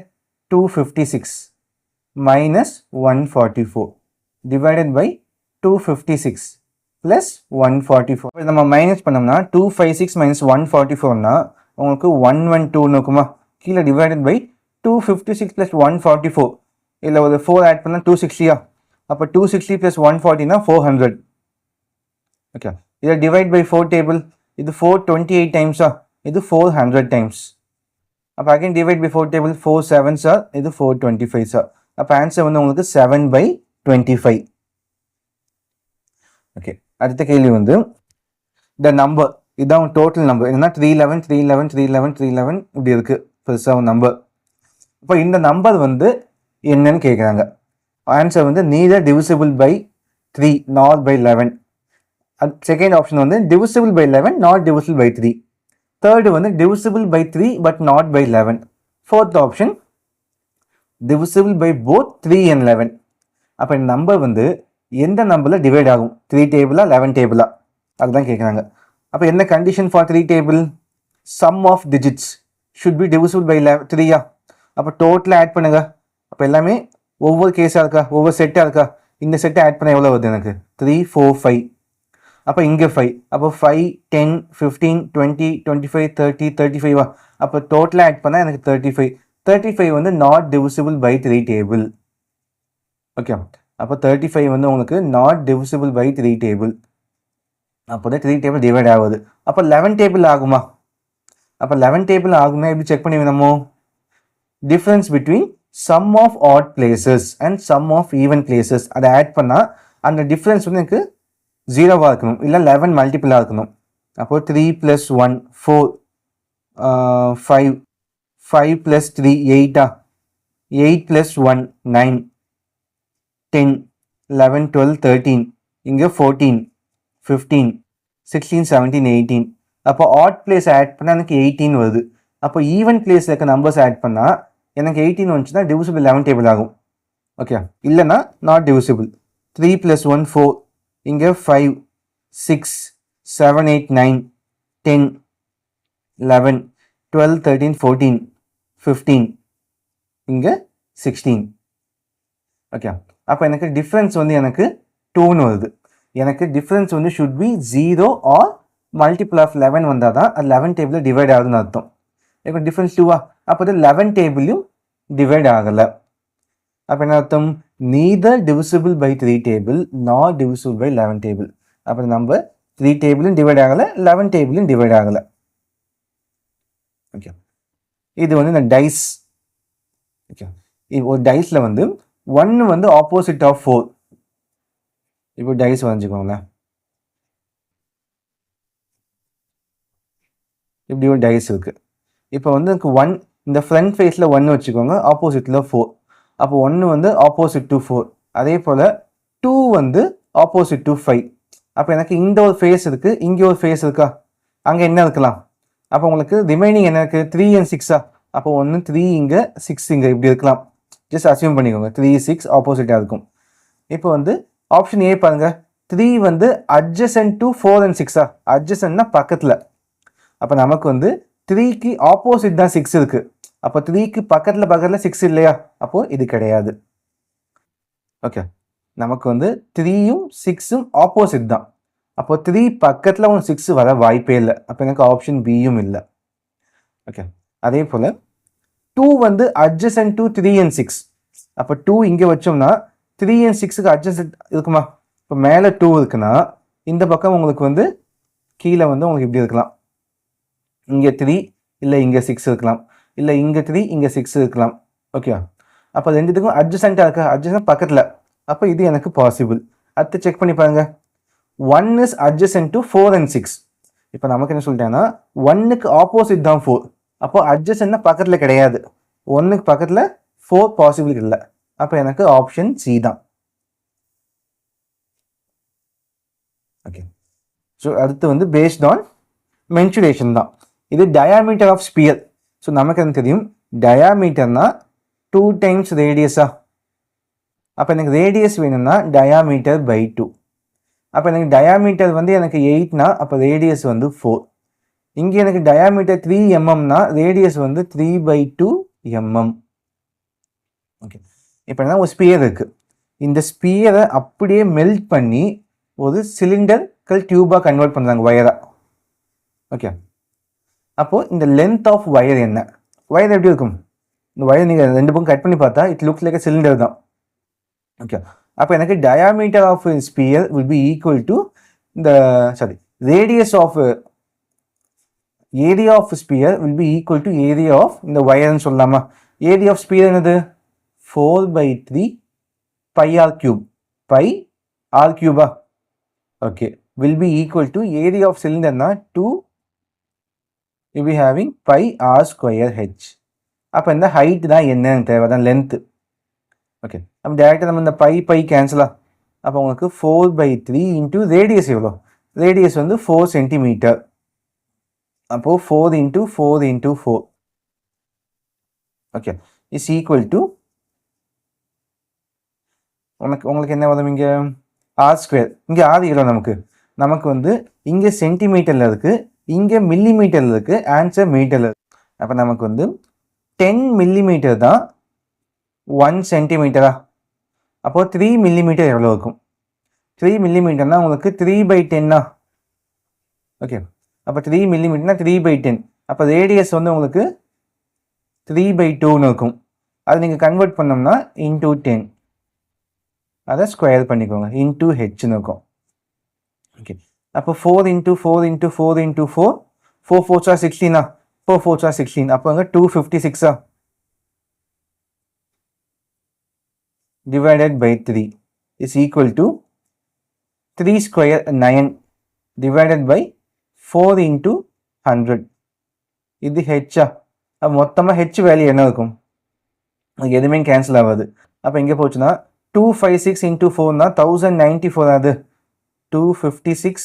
256 minus 144 divided by 256 plus 144. இப்போ நம்ம மைனஸ் பண்ணோம்னா 256 minus 144னா உங்களுக்கு 112 இருக்குமா. கீழே டிவைடட் பை 256 plus 144, இதில் ஒரு 4 ஆட் பண்ணால் 260. அப்போ 260 plus 140னா 400. ஓகே, இதை டிவைட் பை 4 டேபிள், இது 428 டைம்ஸா, இது 400 டைம்ஸ். அப்போ again divide by 4 table, 4 7 sir, இது 425 சார். அப்போ ஆன்சர் வந்து உங்களுக்கு 7/25. ஓகே, அடுத்த கேள்வி வந்து இந்த நம்பர் இதுதான் டோட்டல் நம்பர் என்னன்னா 311 311 311 311 இப்படி இருக்கு பெருசாக நம்பர். இப்போ இந்த நம்பர் வந்து என்னன்னு கேட்குறாங்க. ஆன்சர் வந்து neither divisible by 3 nor by 11. Second option வந்து divisible by 11 not divisible by 3. Third வந்து divisible by 3 but not by 11. Fourth option divisible by both 3 and 11. அப்போ இந்த நம்பர் வந்து எந்த நம்பரில் டிவைட் ஆகும்? 3 டேபிளா 11 டேபிளா, அதுதான் கேட்குறாங்க. அப்போ என்ன condition for 3 table? Sum of digits should be divisible by 3. அப்போ டோட்டலாக ஆட் பண்ணுங்க. அப்போ எல்லாமே ஒவ்வொரு கேஸாக இருக்கா, ஒவ்வொரு செட்டாக இருக்கா? இந்த செட்டை ஆட் பண்ண எவ்வளோ வருது எனக்கு? 3 4 5. அப்போ இங்கே 5, அப்போ 5 10 15 20 25 30 35. அப்போ டோட்டலாக ஆட் பண்ணால் எனக்கு 35. 35 வந்து not divisible by 3 table. Okay, அப்போ 35 வந்து உங்களுக்கு நாட் divisible by 3 டேபிள். அப்போ தான் 3 டேபிள் டிவைட் ஆகுது. அப்போ 11 டேபிள் ஆகுமா? அப்போ 11 டேபிள் ஆகும்னா எப்படி செக் பண்ணி வேணுமோ? Difference between sum of odd places and sum of even places அதை ஆட் பண்ணால் அந்த டிஃப்ரென்ஸ் வந்து எனக்கு 0வாக இருக்கணும், இல்லை 11 மல்டிபிளாக இருக்கணும். அப்போ 3 + 1 4 5 5 + 3 8 8 + 1 9 10 11 12 13 இங்கே 14 15 16 17 18. அப்போ ஆட் பிளேஸ் ஆட் பண்ணால் எனக்கு 18 வருது. அப்போ ஈவன் பிளேஸில் இருக்க நம்பர்ஸ் ஆட் பண்ணால் எனக்கு 18 வந்துச்சுன்னா divisible 11 டேபிள் ஆகும். ஓகே, இல்லைன்னா நாட் divisible. 3 + 1 4 இங்கே 5 6 7 8 9 10 11 12 13 14 15 இங்கே 16. ஓகே, அப்போ எனக்கு டிஃப்ரென்ஸ் வந்து எனக்கு 2ன்னு வருது. எனக்கு டிஃப்ரென்ஸ் வந்து should be 0 or multiple of 11 வந்தால் தான் அது 11 டேபிளில் டிவைட் ஆகுதுன்னு அர்த்தம். இப்போ டிஃப்ரென்ஸ் 2வா, அப்போ அது 11 டேபிளையும் டிவைட் ஆகலை. அப்போ என்ன அர்த்தம்? neither divisible by 3 table nor divisible by 11 table. அப்போ நம்ம 3 டேபிளும் டிவைட் ஆகலை, 11 டேபிளும் டிவைட் ஆகலை. ஓகே, இது வந்து இந்த டைஸ். ஓகே, ஒரு டைஸில் வந்து 1 வந்து ஆப்போசிட் ஆஃப் 4. இப்போ டைஸ் வரைஞ்சிக்கோங்களேன். இப்படி ஒரு டைஸ் இருக்குது. இப்போ வந்து 1 இந்த ஃப்ரண்ட் ஃபேஸில் 1 வச்சுக்கோங்க, ஆப்போசிட்டில் 4. அப்போ 1 வந்து ஆப்போசிட் டு 4. அதே போல் 2 வந்து ஆப்போசிட் டு 5. அப்போ எனக்கு இந்த ஒரு ஃபேஸ் இருக்குது, இங்கே ஒரு ஃபேஸ் இருக்கா, அங்கே என்ன இருக்கலாம்? அப்போ உங்களுக்கு ரிமைனிங் என்ன இருக்குது? 3 and 6. அப்போ 1 3 இங்கே 6 இங்கே இப்படி இருக்கலாம். ஜஸ்ட் அசியூம் பண்ணிக்கோங்க 3 6 ஆப்போசிட்டாக இருக்கும். இப்போ வந்து ஆப்ஷன் ஏ பாருங்க, 3 வந்து adjacent to 4 and 6. adjacentனா பக்கத்தில். அப்போ நமக்கு வந்து 3க்கு ஆப்போசிட் தான் 6 இருக்கு. அப்போ 3க்கு பக்கத்தில் 6 இல்லையா? அப்போ இது கிடையாது. ஓகே, நமக்கு வந்து 3யும் 6ம் ஆப்போசிட் தான். அப்போ 3 பக்கத்தில் 6 வர வாய்ப்பே இல்லை. அப்போ எனக்கு ஆப்ஷன் பியும் இல்லை. ஓகே, அதே போல் 2 வந்து adjacent to 3 and 6. அப்போ 2 இங்கே வச்சோம்னா 3 and 6க்கு adjacent இருக்குமா? இப்போ மேலே 2 இருக்குன்னா இந்த பக்கம் உங்களுக்கு வந்து கீழே வந்து உங்களுக்கு இப்படி இருக்கலாம். இங்கே 3 இல்லை இங்கே 6 இருக்கலாம், இல்லை இங்கே 3 இங்கே 6 இருக்கலாம். ஓகே, அப்போ ரெண்டுத்துக்கும் அட்ஜசண்ட்டாக இருக்கா? அட்ஜசன்ட் பக்கத்தில். அப்போ இது எனக்கு பாசிபிள். அடுத்து செக் பண்ணி பாருங்க. 1 is adjacent to 4 and 6. இப்போ நமக்கு என்ன சொல்லிட்டேன்னா 1க்கு ஆப்போசிட் தான் 4. அப்போ அட்ஜசன்ட்னா பக்கத்தில் கிடையாது. 1க்கு பக்கத்தில் 4 பாசிபிள் இல்லை. அப்போ எனக்கு ஆப்ஷன் சி தான். ஓகே, ஸோ அடுத்து வந்து பேஸ்ட் ஆன் மென்சுரேஷன் தான். இது டயாமீட்டர் ஆஃப் ஸ்பியர். ஸோ நமக்கு என்ன தெரியும்? டயாமீட்டர்னா 2 டைம்ஸ் ரேடியஸா. அப்போ எனக்கு ரேடியஸ் வேணும்னா டயாமீட்டர் பை 2. அப்போ எனக்கு டயாமீட்டர் வந்து எனக்கு 8னா அப்போ ரேடியஸ் வந்து 4. இங்கே எனக்கு டயாமீட்டர் 3 mmனா ரேடியஸ் வந்து 3/2 mm. ஓகே, இப்போ என்ன ஒரு ஸ்பியர் இருக்குது. இந்த ஸ்பியரை அப்படியே மெல்ட் பண்ணி ஒரு சிலிண்டர்கள் டியூபாக கன்வெர்ட் பண்ணுறாங்க, வயராக. ஓகே, அப்போது இந்த லென்த் ஆஃப் வயர் என்ன? வயர் எப்படி இருக்கும்? இந்த வயர் நீங்கள் 2 பக்கம் கட் பண்ணி பார்த்தா இட் லுக்ஸ் லைக் சிலிண்டர் தான். ஓகே, அப்போ எனக்கு diameter of sphere will be equal to இந்த radius of area of sphere will be equal to area of இந்த வயர்னு சொல்லலாமா? ஏரியா ஆஃப் ஸ்பியர் என்னது? 4/3 pi r cube. Pi r cube. Okay, will be equal to area of cylinder na 2. You will be having pi r square h. அப்போ இந்த height தான் என்னன்னு தேவை, தான் லென்த்து. ஓகே, நம்ம டேரெக்டாக நம்ம இந்த பை கேன்சலா. அப்போ உங்களுக்கு 4/3 இன்ட்டு ரேடியஸ் எவ்வளோ? ரேடியஸ் வந்து 4 சென்டிமீட்டர். அப்போது 4 × 4 × 4 ஓகே இஸ் ஈக்குவல் டு உங்களுக்கு என்ன வரும்? இங்கே ஆர் ஸ்கொயர். இங்கே ஆர் எவ்வளோ? நமக்கு வந்து இங்கே சென்டிமீட்டரில் இருக்குது, இங்கே மில்லிமீட்டரில் இருக்குது, ஆன்சர் மீட்டரில் இருக்குது. அப்போ நமக்கு வந்து 10 மில்லிமீட்டர் தான் 1 சென்டிமீட்டரா? அப்போது 3 மில்லிமீட்டர் எவ்வளோ இருக்கும்? 3 மில்லிமீட்டர்னா உங்களுக்கு 3/10. ஓகே, அப்போ 3 மில்லிமீட்டர்னா 3/10. அப்போ ரேடியஸ் வந்து உங்களுக்கு 3/2ன்னு இருக்கும். அது நீங்கள் கன்வெர்ட் பண்ணோம்னா இன்டூ 10, அதை ஸ்கொயர் பண்ணிக்கோங்க, இன்டூ ஹெச்னு இருக்கும். ஓகே, அப்போ 4 × 4 × 4 × 4 4 4s are 16. 4 4s are 16. அப்போ அங்கே 256 divided by 3 is equal to 3 square 9 divided by 4 × 100. இது ஹெச்சா? அப்போ மொத்தமாக ஹெச் வேல்யூ என்ன இருக்கும்? அது எதுவுமே கேன்சல் ஆகாது. அப்போ எங்கே போச்சுன்னா 256 × 4னா 1094. அது 256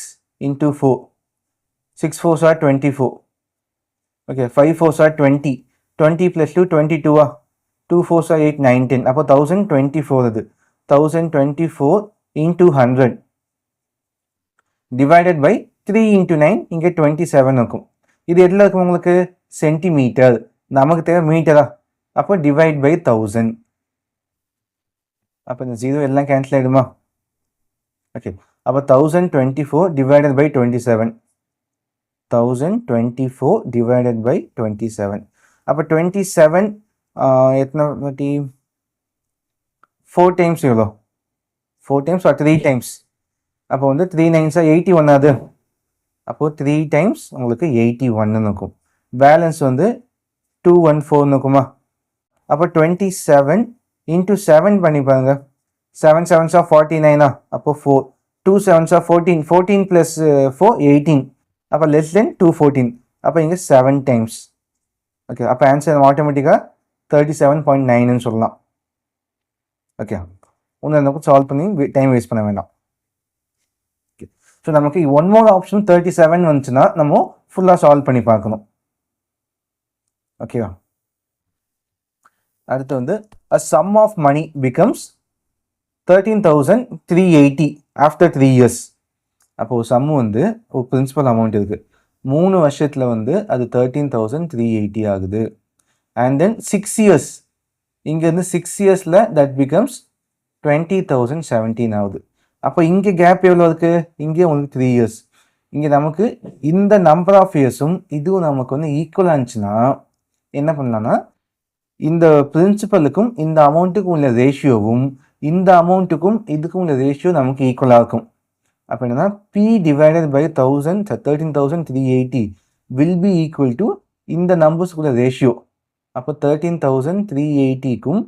× 4. 6 4s are 24. Okay, 5 4s are 20. 20 + 2 22. 2 4s are 8 9 10. அப்போ 1024. அது 1024 × 100 divided by 3 × 9. இங்கே 27 இருக்கும். இது எதில் இருக்கும்? உங்களுக்கு சென்டிமீட்டர். நமக்கு தேவை மீட்டரா? அப்போ டிவைட் பை 1000. அப்போ இந்த 0 எல்லாம் கேன்சல் ஆகிடுமா? ஓகே, அப்போ 1024 divided by 27. 1024 divided by 27. அப்போ 27 எத்தனை வாட்டி? 4 டைம்ஸ் எவ்வளோ? 4 டைம்ஸ் ஆர் 3 டைம்ஸ்? அப்போ வந்து 3 9s are 81. அது அப்போது 3 டைம்ஸ் உங்களுக்கு 81 இருக்கும். பேலன்ஸ் வந்து 214 இருக்குமா? அப்போ 27 × 7 பண்ணி பாருங்க. 7 7s are 49. அப்போ 4 2 7s are 14. 14 + 4 18. அப்போ லெஸ் தென் 214. அப்போ இங்கே 7 டைம்ஸ். ஓகே, அப்போ ஆன்சர் ஆட்டோமேட்டிக்காக 37.9ன்னு சொல்லலாம். ஓகே, ஒன்று சால்வ் பண்ணி டைம் வேஸ்ட் பண்ண வேண்டாம். ஓகே, ஸோ நமக்கு 1 more ஆப்ஷன் 37 வந்துச்சுன்னா நம்ம ஃபுல்லாக சால்வ் பண்ணி பார்க்கணும். ஓகேவா? அடுத்து வந்து a sum of money becomes 13,380 after 3 years. அப்போது சம்மு வந்து ஒரு பிரின்சிபல் அமௌண்ட் இருக்குது. 3 வருஷத்தில் வந்து அது 13,380 ஆகுது. அண்ட் தென் 6 years, இங்கேருந்து 6 yearsல தட் பிகம்ஸ் 20,017 ஆகுது. அப்போ இங்கே கேப் எவ்வளோ இருக்குது? இங்கே உங்களுக்கு 3 years. இங்கே நமக்கு இந்த நம்பர் ஆஃப் இயர்ஸும் இதுவும் நமக்கு வந்து ஈக்குவல் ஆச்சுன்னா என்ன பண்ணலான்னா, இந்த பிரின்சிபலுக்கும் இந்த அமௌண்ட்டுக்கும் உள்ள ரேஷியோவும் இந்த அமௌண்ட்டுக்கும் இதுக்கும் உள்ள ரேஷியோ நமக்கு ஈக்குவலாக இருக்கும். அப்போ என்னன்னா P divided by 13,380 will be equal to இந்த நம்பர்ஸுக்குள்ள ரேஷியோ. அப்போ 13,380க்கும்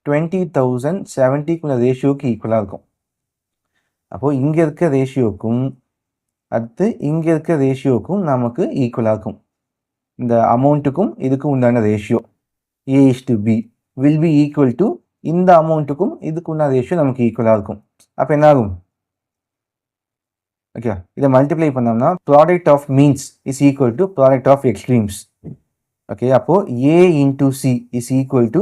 20,070க்குள்ள ரேஷியோக்கு ஈக்குவலாக இருக்கும். அப்போது இங்கே இருக்க ரேஷியோக்கும் அடுத்து இங்கே இருக்க ரேஷியோக்கும் நமக்கு ஈக்குவலாக இருக்கும். இந்த அமௌண்ட்டுக்கும் இதுக்கும் உண்டான ratio A/B will be equal to இந்த அமௌண்ட்டுக்கும் இதுக்கு உண்டான ரேஷியோ நமக்கு ஈக்குவலாக இருக்கும். அப்போ என்ன ஆகும்? ஓகே, இதை மல்டிப்ளை பண்ணோம்னா product of means is equal to product of extremes. Okay, அப்போது A into C is equal to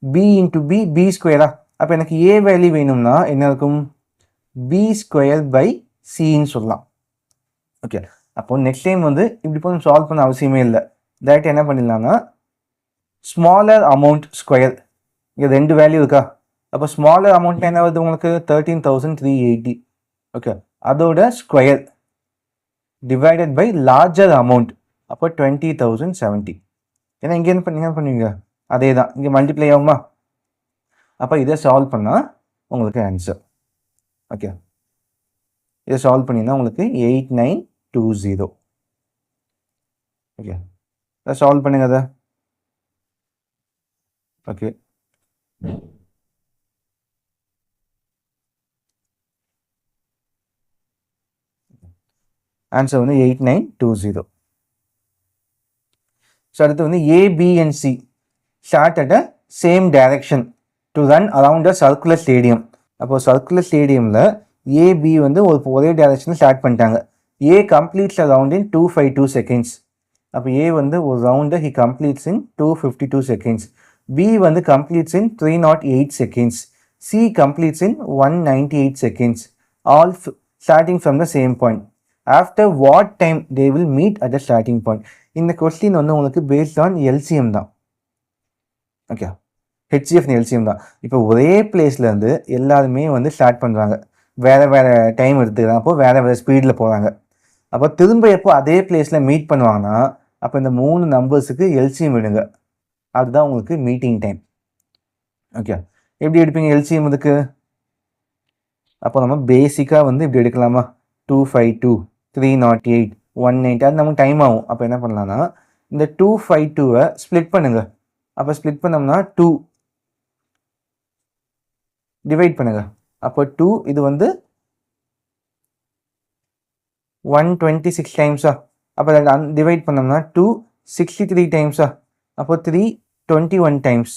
B into B, B ஸ்கொயரா. அப்போ எனக்கு ஏ வேல்யூ வேணும்னா என்ன இருக்கும், பி ஸ்கொயர் பை சின்னு சொல்லலாம். ஓகே, அப்போ நெக்ஸ்ட் டைம் வந்து இப்படி போய் சால்வ் பண்ண அவசியமே இல்லை. டேரெக்டாக என்ன பண்ணிடலாம்னா ஸ்மாலர் அமௌண்ட் ஸ்கொயர், இங்கே 2 வேல்யூ இருக்கா. அப்போ ஸ்மாலர் அமௌண்ட் என்ன வருது உங்களுக்கு 13,380. ஓகே, அதோட square divided by larger amount, அப்போ 20,070. ஏன்னா இங்கே என்ன பண்ணுவீங்க, அதே தான் இங்கே மல்டிப்ளை ஆகுமா. அப்போ இதை சால்வ் பண்ணால் உங்களுக்கு ஆன்சர். ஓகே, இதை சால்வ் பண்ணிங்கன்னா உங்களுக்கு 8920. ஓகே, அதை சால்வ் பண்ணுங்க அதை. ஓகே, ஆன்சர் வந்து 8920. ஸோ அடுத்து வந்து A, B and C start at a same direction to run around a circular stadium. அப்போ சர்க்குலர் ஸ்டேடியமில் A, B வந்து ஒரே டைரக்ஷனில் ஸ்டார்ட் பண்ணிட்டாங்க. A completes a round in 252 seconds. அப்போ A வந்து ஒரு ரவுண்டை he completes in 252 seconds. B வந்து completes in 308 seconds. C completes in 198 seconds. All starting from the same point. After what time they will meet at the starting point? இந்த question வந்து உங்களுக்கு based on LCM தான். Okay, HCF LCM தான். இப்போ ஒரே பிளேஸ்லேருந்து எல்லாருமே வந்து ஸ்டார்ட் பண்ணுறாங்க, வேறு வேறு டைம் எடுத்துக்கிறாங்க, அப்போது வேறு வேறு ஸ்பீடில் போகிறாங்க. அப்போ திரும்ப எப்போ அதே பிளேஸில் மீட் பண்ணுவாங்கன்னா அப்போ இந்த 3 நம்பர்ஸுக்கு எல்சிஎம் விடுங்க, அதுதான் உங்களுக்கு மீட்டிங் டைம். ஓகே, எப்படி எடுப்பீங்க எல்சிஎம் இதுக்கு. அப்போ நம்ம பேசிக்காக வந்து இப்படி எடுக்கலாமா, 252, 308, 190, அது நமக்கு டைம் ஆகும். அப்போ என்ன பண்ணலான்னா இந்த 252 ஸ்ப்ளிட் பண்ணுங்க. அப்போ ஸ்ப்ளிட் பண்ணோம்னா 2 டிவைட் பண்ணுங்க. அப்போ 2 இது வந்து 126 டைம்ஸா. அப்போ டிவைட் பண்ணோம்னா 263 டைம்ஸா. அப்போ 321 டைம்ஸ்.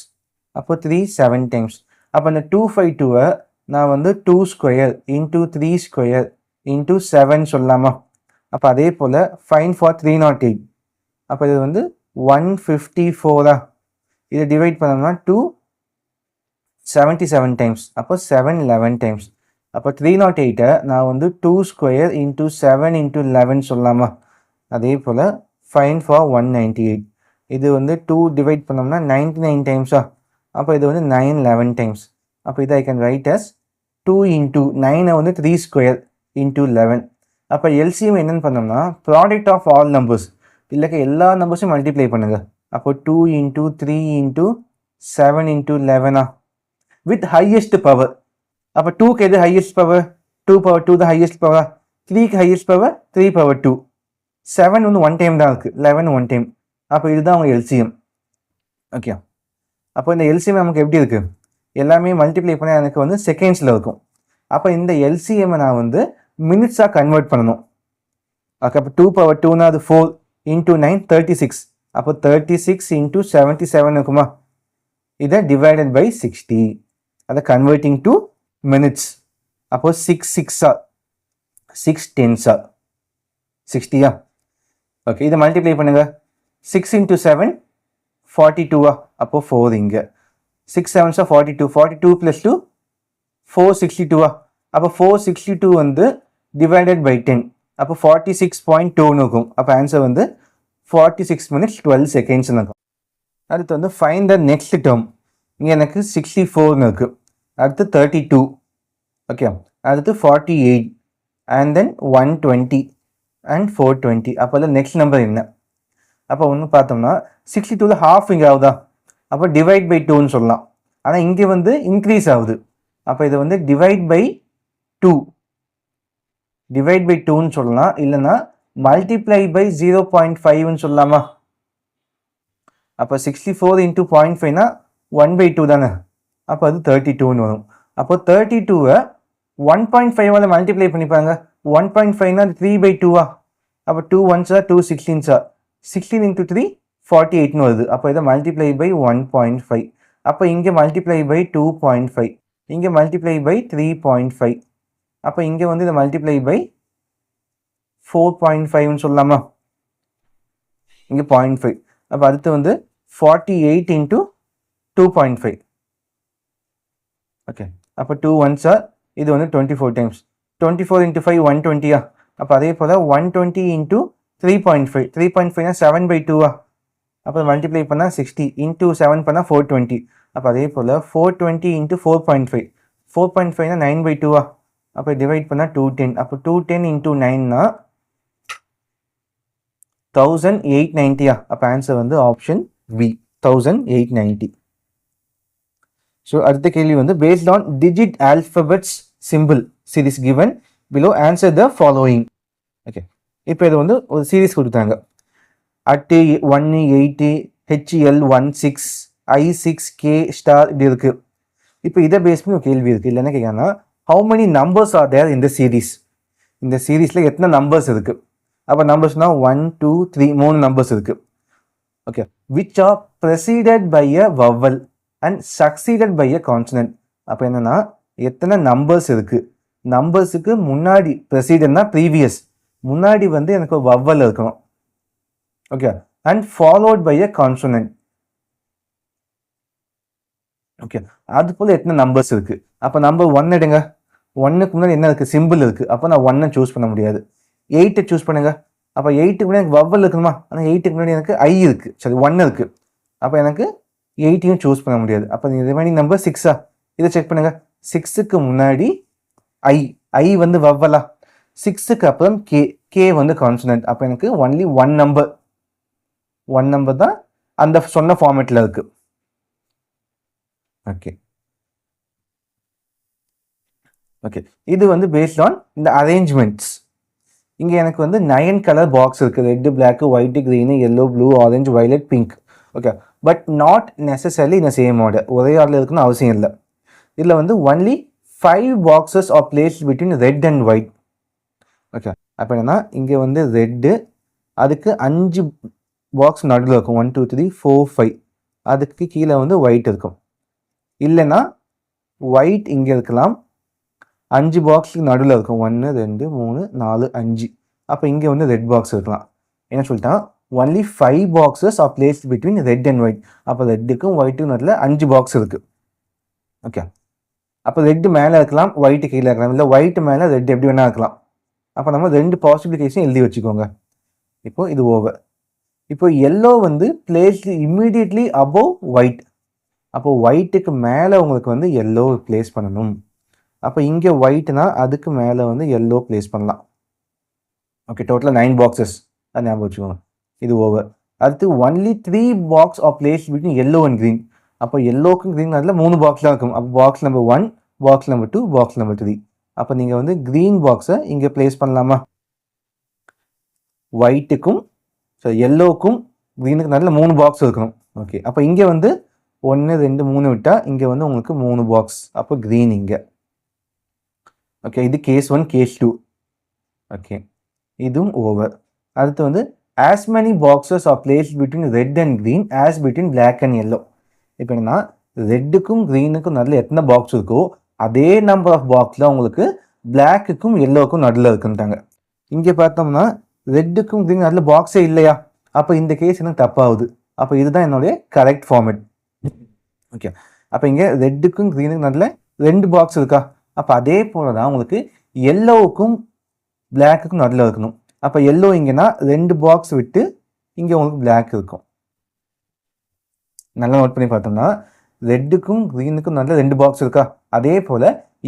அப்போ 37 டைம்ஸ். அப்போ இந்த 252 நான் வந்து 2 ஸ்கொயர் இன்டூ 3 ஸ்கொயர் இன்டூ 7 சொல்லலாமா. அப்போ அதே போல் ஃபைன் ஃபார் 308. அப்போ இது வந்து 154. இதை டிவைட் பண்ணோம்னா 277 டைம்ஸ். அப்போ 711 டைம்ஸ். அப்போ 308 நான் வந்து 2 ஸ்கொயர் இன்டூ 7 இன்டூ 11 சொல்லலாமா. அதே போல் ஃபைன் ஃபார் 198. இது வந்து 2 டிவைட் பண்ணோம்னா 99 டைம்ஸா. அப்போ இது வந்து 911 டைம்ஸ். அப்போ இதை I can write as 2 into 9 வந்து 3 ஸ்கொயர் இன்டூ 11. அப்போ எல்சிஎம் என்னென்னு பண்ணோம்னா ப்ராடக்ட் ஆஃப் ஆல் நம்பர்ஸ், இல்லைக்க எல்லா நம்பர்ஸும் மல்டிப்ளை பண்ணுங்கள். அப்போ 2 into 3 into 7 into 11 with highest power. அப்போ 2க்கு எது ஹையஸ்ட் பவர், 2 பவர் 2 தான் ஹையஸ்ட் பவர். 3க்கு ஹையஸ்ட் பவர் 3 பவர் 2. 7 வந்து 1 டைம் தான் இருக்குது, 11 1 டைம். அப்போ இதுதான் அவங்க எல்சிஎம். ஓகே, அப்போ இந்த எல்சிஎம் நமக்கு எப்படி இருக்குது, எல்லாமே மல்டிப்ளை பண்ண எனக்கு வந்து செகண்ட்ஸில் இருக்கும். அப்போ இந்த எல்சிஎம்மை நான் வந்து மினிட்ஸாக கன்வெர்ட் பண்ணணும். ஓகே, அப்போ 2 பவர் 2னா அது 4 இன்டூ 9 36. அப்போ 36 இன்டூ 77 இருக்குமா. இதை டிவைடட் பை 60, அதை கன்வெர்ட்டிங் டு மினிட்ஸ். அப்போ 6 6 6 10 60. ஓகே, இதை மல்டிப்ளை பண்ணுங்க. 6 இன்டூ 7 42. அப்போ 4 இங்கே 6 7 42. 42 + 2 462. அப்போ 462 வந்து டிவைடட் பை 10. அப்போ 46.2 இருக்கும். அப்போ ஆன்சர் வந்து 46 minutes 12 seconds இருக்கும். அடுத்து வந்து ஃபைண்ட் த நெக்ஸ்ட் டேர்ம். இங்கே எனக்கு 64 இருக்குது. அடுத்து 32. ஓகே, அடுத்து 48 அண்ட் தென் 120 அண்ட் 420. அப்போ அதில் நெக்ஸ்ட் நம்பர் என்ன. அப்போ ஒன்று பார்த்தோம்னா 62ல் ஹாஃப் இங்கே ஆகுதா. அப்போ டிவைட் பை 2ன்னு சொல்லலாம். ஆனால் இங்கே வந்து இன்க்ரீஸ் ஆகுது. அப்போ இதை வந்து டிவைட் பை 2 ன்னு சொல்லலாம். இல்லைன்னா மல்டிப்ளை பை 0.5ன்னு சொல்லலாமா. அப்போ 64 இன்டூ 0.5னா 1/2 தானே. அப்போ அது 32ன்னு வரும். அப்போ 32 1.5 மல்டிப்ளை பண்ணிப்பாங்க. 1.5னா 3/2. அப்போ 2 1s 2 16s 16 இன்டூ 3 48ன்னு வருது. அப்போ இதை மல்டிப்ளை பை 1.5. அப்போ இங்கே மல்டிப்ளை பை 2.5, இங்கே மல்டிப்ளை பை 3.5. அப்போ இங்கே வந்து இதை மல்டிப்ளை பை 4.5ன்னு சொல்லலாமா. இங்கே 0.5. அப்போ அடுத்து வந்து 48 into 2.5. ஓகே, அப்போ 2 1s இது வந்து 24 டைம்ஸ். 24 into 5 120. அப்போ அதே போல் 120 into 3.5. 3.5னா 7/2. அப்போ மல்டிப்ளை பண்ணால் 60 into 7 பண்ணால் 420. அப்போ அதே போல் 420 into 4.5. 4.5னா 9/2. அப்போ டிவைட் பண்ணால் 210. அப்போ 210 into 9னா 1890. அப்போ ஆன்சர் வந்து ஆப்ஷன் பி 1890. ஸோ அடுத்த கேள்வி வந்து based on digit alphabets symbol series given below answer the following. Okay, இப்போ இது வந்து ஒரு சீரீஸ் கொடுத்தாங்க. அட்டு 1 8 HL16 I6K ஸ்டார் இப்படி இருக்கு. இப்போ இதை பேஸ் பண்ணி ஒரு கேள்வி இருக்கு. இல்லை என்ன கேட்கறாங்கன்னா how many numbers are there in the series? இந்த சீரீஸில் எத்தனை நம்பர்ஸ் இருக்கு? அப்போ நம்பர்ஸ்னா 1 2 3 3 நம்பர்ஸ் இருக்கு. Okay, which are preceded by a vowel and succeeded by a consonant. அப்போ என்னன்னா எத்தனை நம்பர்ஸ் இருக்கு, நம்பர்ஸுக்கு முன்னாடி ப்ரெசிடென்ட்னா ப்ரீவியஸ், முன்னாடி வந்து எனக்கு ஒரு வவ்வல் இருக்கணும். Okay, and followed by a consonant. Okay, அது போல் எத்தனை நம்பர்ஸ் இருக்கு. அப்போ நம்பர் 1 எடுங்க. 1க்கு முன்னாடி என்ன இருக்கு, சிம்பிள் இருக்கு. அப்போ நான் 1 சூஸ் பண்ண முடியாது. 8 சூஸ் பண்ணுங்க. அப்போ 8க்கு முன்னாடி எனக்கு வவ்வல் இருக்கணுமா? ஆனால் 8க்கு முன்னாடி எனக்கு ஐ இருக்கு, சரி 1 இருக்கு. அப்போ எனக்கு 8யும் சூஸ் பண்ண முடியாது. அப்போ ரிமைனிங் நம்பர் 6. இதை செக் பண்ணுங்க. 6க்கு முன்னாடி ஐ வந்து வவ்வலா, 6க்கு அப்புறம் கே வந்து கான்சனன்ட். அப்போ எனக்கு ஒன்லி ஒன் நம்பர் தான் அந்த சொன்ன ஃபார்மேட்டில் இருக்கு. ஓகே ஓகே, இது வந்து பேஸ்ட் ஆன் இந்த அரேஞ்ச்மெண்ட்ஸ். இங்கே எனக்கு வந்து 9 கலர் பாக்ஸ் இருக்குது. Red, black, white, green, yellow, blue, orange, violet, pink. Okay, but not necessarily இந்த சேம் ஆர்டர், ஒரே ஆர்டர் இருக்குன்னு அவசியம் இல்லை. இதில் வந்து only 5 boxes are placed between red and white. Okay, அப்போ என்னன்னா இங்கே வந்து ரெட்டு, அதுக்கு 5 பாக்ஸ் நடுவில் இருக்கும். 1 2 3 4 5. அதுக்கு கீழே வந்து ஒயிட் இருக்கும். இல்லைன்னா ஒயிட் இங்கே இருக்கலாம், 5 பாக்ஸுக்கு நடுவில் இருக்கும். 1 2 3 4 5. அப்போ இங்கே வந்து ரெட் பாக்ஸ் இருக்கலாம். என்ன சொல்லிட்டான், only 5 boxes are placed between red and white. அப்போ ரெட்டுக்கும் ஒயிட்டுக்கும் நடுவில் 5 பாக்ஸ் இருக்குது. ஓகே, அப்போ ரெட்டு மேலே இருக்கலாம், ஒயிட்டு கீழே இருக்கலாம், இல்லை ஒயிட்டு மேலே ரெட் எப்படி வேணா இருக்கலாம். அப்போ நம்ம 2 பாசிபிலிட்டிஸும் எழுதி வச்சுக்கோங்க. இப்போ இது ஓவர். இப்போ எல்லோ வந்து பிளேஸ்டு இம்மீடியட்லி அபோவ் ஒயிட். அப்போ ஒயிட்டுக்கு மேலே உங்களுக்கு வந்து எல்லோ பிளேஸ் பண்ணணும். அப்போ இங்கே ஒயிட்னா அதுக்கு மேலே வந்து எல்லோ பிளேஸ் பண்ணலாம். ஓகே, டோட்டலாக 9 பாக்ஸஸ், அது ஞாபகம் வச்சுக்கோங்க. இது ஓவர். அடுத்து only 3 box are place between yellow and green. அப்போ எல்லோக்கும் க்ரீன் அதில் 3 பாக்ஸ் தான் இருக்கும். அப்போ box number 1, box number 2, box number 3. அப்போ நீங்கள் வந்து க்ரீன் பாக்ஸை இங்கே பிளேஸ் பண்ணலாமா? ஒயிட்டுக்கும் எல்லோக்கும் க்ரீனுக்கு நல்ல 3 பாக்ஸ் இருக்கணும். ஓகே, அப்போ இங்கே வந்து 1 2 3 விட்டால் இங்கே வந்து உங்களுக்கு 3 பாக்ஸ். அப்போ க்ரீன் இங்கே. ஓகே, இது கேஸ் 1, கேஸ் 2. ஓகே, இதுவும் ஓவர். அடுத்து வந்து as many boxes are placed between red and green as between black and yellow. இப்போ என்னன்னா ரெட்டுக்கும் க்ரீனுக்கும் நடுவில் எத்தனை பாக்ஸ் இருக்கோ அதே நம்பர் ஆஃப் பாக்ஸில் உங்களுக்கு பிளாக்குக்கும் எல்லோவுக்கும் நடுவில் இருக்குன்ட்டாங்க. இங்கே பார்த்தோம்னா ரெட்டுக்கும் க்ரீன் நடுவில் பாக்ஸே இல்லையா? அப்போ இந்த கேஸ் எனக்கு தப்பாகுது. அப்போ இதுதான் என்னுடைய கரெக்ட் ஃபார்மேட். ஓகே, அப்போ இங்கே ரெட்டுக்கும் க்ரீனுக்கும் நடுவில் 2 பாக்ஸ் இருக்கா? அப்போ அதே போல தான் உங்களுக்கு எல்லோவுக்கும் பிளாக்குக்கும் நடுவில் இருக்கணும். அப்போ எல்லோ இங்கேனா 2 பாக்ஸ் விட்டு இங்கே உங்களுக்கு பிளாக் இருக்கும். நல்லா நோட் பண்ணி பார்த்தோம்னா ரெட்டுக்கும் க்ரீனுக்கும் நல்ல 2 பாக்ஸ் இருக்கா? அதே போல்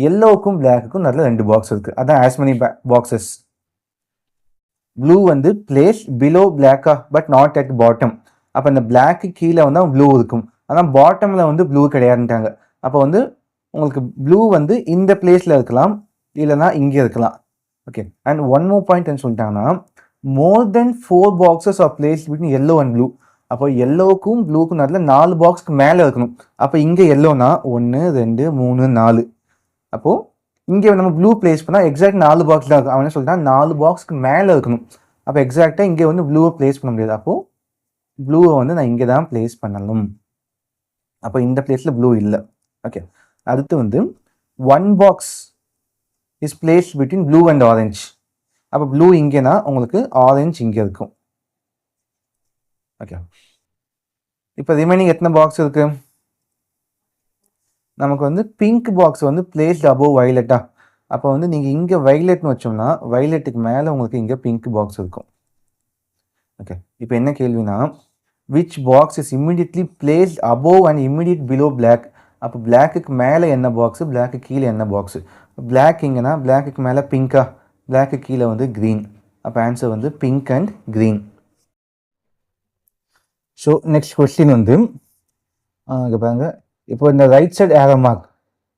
எல்லோவுக்கும் பிளாக்குக்கும் நல்ல 2 பாக்ஸ் இருக்குது. அதான் as many பாக்ஸஸ். ப்ளூ வந்து பிளேஸ் பிலோ பிளாக்கா பட் நாட் அட் பாட்டம். அப்போ இந்த பிளாக்கு கீழே வந்து ப்ளூ இருக்கும், ஆனால் பாட்டமில் வந்து ப்ளூ கிடையாதுன்ட்டாங்க. அப்போ வந்து உங்களுக்கு ப்ளூ வந்து இந்த பிளேஸில் இருக்கலாம், இல்லைனா இங்கே இருக்கலாம். Okay, and one more point என்ன சொல்லிட்டாங்கன்னா more than 4 boxes are place between yellow and blue. அப்போ எல்லோவுக்கும் ப்ளூக்கும் நடுவில் 4 பாக்ஸ்க்கு மேலே இருக்கணும். அப்போ இங்கே எல்லோனா 1 2 3 4. அப்போது இங்கே நம்ம ப்ளூ பிளேஸ் பண்ணால் எக்ஸாக்ட் 4 பாக்ஸ் தான் இருக்கும். அவன் என்ன சொல்லிட்டான், 4 பாக்ஸ்க்கு மேலே இருக்கணும். அப்போ எக்ஸாக்டாக இங்கே வந்து ப்ளூவை பிளேஸ் பண்ண முடியாது. அப்போது ப்ளூவை வந்து நான் இங்கே தான் பிளேஸ் பண்ணணும். அப்போ இந்த பிளேஸில் ப்ளூ இல்லை. ஓகே, அடுத்து வந்து 1 box is place between blue and orange. அப்போ ப்ளூ இங்கேனா உங்களுக்கு ஆரஞ்ச் இங்கே இருக்கும். ஓகே, இப்போ ரிமைனிங் எத்தனை பாக்ஸ் இருக்கு? நமக்கு வந்து பிங்க் பாக்ஸ் வந்து பிளேஸ்ட் அபோவ் வைலட்டா. அப்போ வந்து நீங்கள் இங்கே வைலட்னு வச்சோம்னா வைலட்டுக்கு மேலே உங்களுக்கு இங்கே பிங்க் பாக்ஸ் இருக்கும். ஓகே, இப்போ என்ன கேள்வினா which box is immediately placed above and immediate below block. அப்போ பிளாக்குக்கு மேலே என்ன பாக்ஸு, பிளாக்கு கீழே என்ன பாக்ஸு? பிளாக் இங்கன்னா பிளாக்குக்கு மேலே பிங்கா, பிளாக்கு கீழே வந்து க்ரீன். அப்போ ஆன்சர் வந்து pink and green. So next question வந்து இங்கே பாருங்க. இப்போ இந்த ரைட் சைடு ஏரோ மார்க்,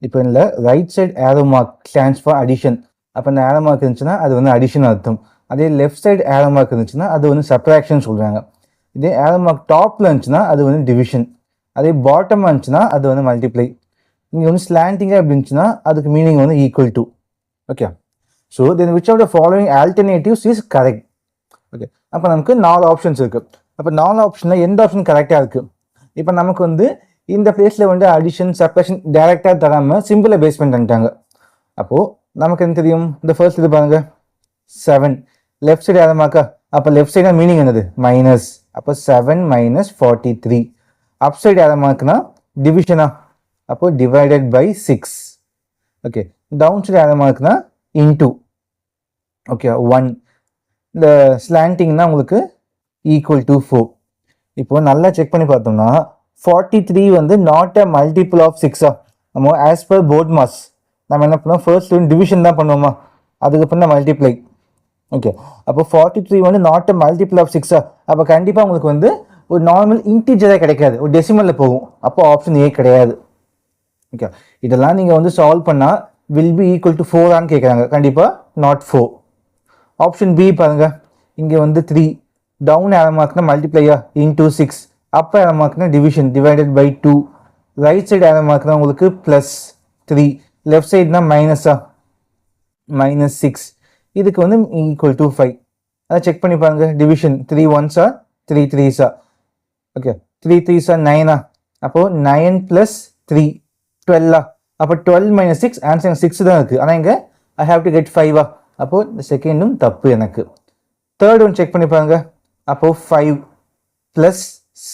இப்போ இந்த right side arrow mark stands for addition. அப்போ இந்த ஏரோ மார்க் இருந்துச்சுன்னா அது வந்து அடிஷன் அர்த்தம். அதே லெஃப்ட் சைடு ஏரோ மார்க் இருந்துச்சுன்னா அது வந்து சப்ராக்ஷன் சொல்கிறாங்க. இதே ஏரோ மார்க் டாப்பில் இருந்துச்சுன்னா அது வந்து டிவிஷன். அதே பாட்டமாக இருந்துச்சுன்னா அது வந்து மல்டிப்ளை. இங்கே வந்து ஸ்லாண்டிங்காக எப்படி இருந்துச்சுன்னா அதுக்கு மீனிங் வந்து equal to. Okay, so then which of the following alternatives is correct. Okay, அப்போ நமக்கு 4 ஆப்ஷன்ஸ் இருக்குது. அப்போ 4 ஆப்ஷனில் எந்த ஆப்ஷன் கரெக்டாக இருக்குது? இப்போ நமக்கு வந்து இந்த பிளேஸில் வந்து அடிஷன் சப்ரேஷன் டைரெக்டாக தராமல் சிம்பிளை பேஸ் பண்ணிட்டாங்க. அப்போது நமக்கு என்ன தெரியும்? இந்த ஃபர்ஸ்ட் இது பாருங்க 7 லெஃப்ட் சைடு ஆரமாக்கா. அப்போ லெஃப்ட் சைடாக மீனிங் என்னது? மைனஸ். அப்போ 7 மைனஸ் 43. அப் சைடு ஆரமாக்குனா டிவிஷனா, அப்போ divided by 6. Okay, down side ஆரமாக்குனா இன்டூ. ஓகே 1. இந்த ஸ்லாண்டிங்னா உங்களுக்கு ஈக்குவல் டு 4. இப்போ நல்லா செக் பண்ணி பார்த்தோம்னா 43 வந்து நாட் அ மல்டிபிள் ஆஃப் 6. நம்ம ஆஸ் பர் போர்ட் மாஸ் நம்ம என்ன பண்ணோம்? ஃபர்ஸ்ட் டிவிஷன் தான் பண்ணுவோமா, அதுக்கப்புறம் தான் மல்டிப்ளை. ஓகே, அப்போ 43 வந்து நாட் அ மல்டிபிள் ஆஃப் 6. அப்போ கண்டிப்பாக உங்களுக்கு வந்து ஒரு நார்மல் இன்டிஜராக கிடைக்காது, ஒரு டெசிமலில் போகும். அப்போ ஆப்ஷன் ஏ கிடையாது. ஓகே, இதெல்லாம் நீங்கள் வந்து சால்வ் பண்ணால் வில் பி ஈக்குவல் டு 4 ஆன்னு கேட்குறாங்க. கண்டிப்பாக நாட் 4. ஆப்ஷன் பி பாருங்க, இங்கே வந்து 3 டவுன் ஏரோ மார்க்னா மல்டிப்ளையா இன்டூ 6. அப்போ ஏரோ மார்க்னா division divided by 2. Right side arrow மார்க்னா உங்களுக்கு ப்ளஸ் 3. லெஃப்ட் சைடுனா மைனஸா, மைனஸ் 6. இதுக்கு வந்து ஈக்குவல் டு 5. அதை செக் பண்ணி பாருங்க. Division 3 1s 3 3s. Okay, 3 3s 9. அப்போது 9 ப்ளஸ் 3 12. அப்போ 12 மைனஸ் 6 ஆன்சர் 6 தான் இருக்குது. ஆனால் இங்கே ஐ ஹாவ் டு கெட் 5. அப்போது இந்த செகண்டும் தப்பு எனக்கு. தேர்ட் ஒன் செக் பண்ணி பாருங்க. அப்போது 5 plus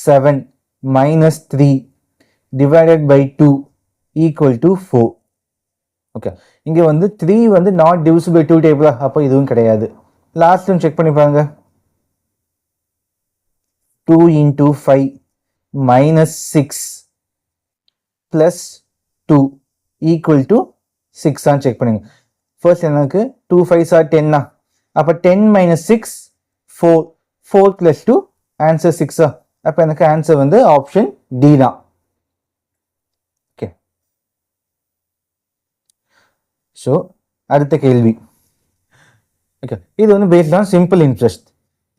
7 minus 3 divided by 2 equal to 4. Okay, இங்கே வந்து 3 வந்து நாட் டிவிசிபிள் பை 2 டேபிளா, அப்போ இதுவும் கிடையாது. லாஸ்ட் ஒன் செக் பண்ணி பாருங்க. 2 into 5 minus 6 plus 2 equal to 6 ஆன்னு செக் பண்ணுங்க. ஃபர்ஸ்ட் எனக்கு 2 5s 10. அப்போ 10 மைனஸ் 6 4. 4 plus 2 answer 6. அப்போ எனக்கு ஆன்சர் வந்து ஆப்ஷன் டி தான். ஓகே, ஸோ அடுத்த கேள்வி. ஓகே, இது வந்து பேஸ்ட் ஆன் சிம்பிள் இன்ட்ரெஸ்ட்.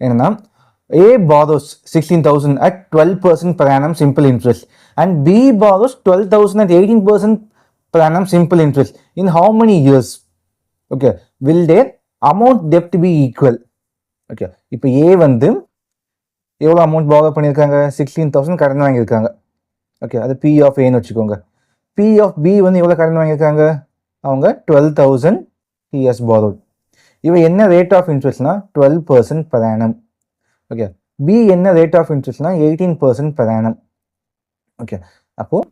என்னன்னா A borrows 16,000 at 12% per annum simple interest and B borrows 12,000 at 18% per annum simple interest. In how many years? Okay, will their amount debt be equal? Okay, இப்போ A வந்து எவ்வளோ amount borrow பண்ணியிருக்காங்க? 16,000 கடன் வாங்கியிருக்காங்க. Okay, அது P of Aன்னு வச்சுக்கோங்க. P of B வந்து எவ்வளோ கடன் வாங்கியிருக்காங்க? அவங்க 12,000 he has borrowed. இவன் என்ன ரேட் ஆஃப் இன்ட்ரெஸ்ட்னா 12% per annum. ஓகே, பி என்ன ரேட் ஆஃப் இன்ட்ரெஸ்ட்னா 18% per annum. ஓகே, அப்போது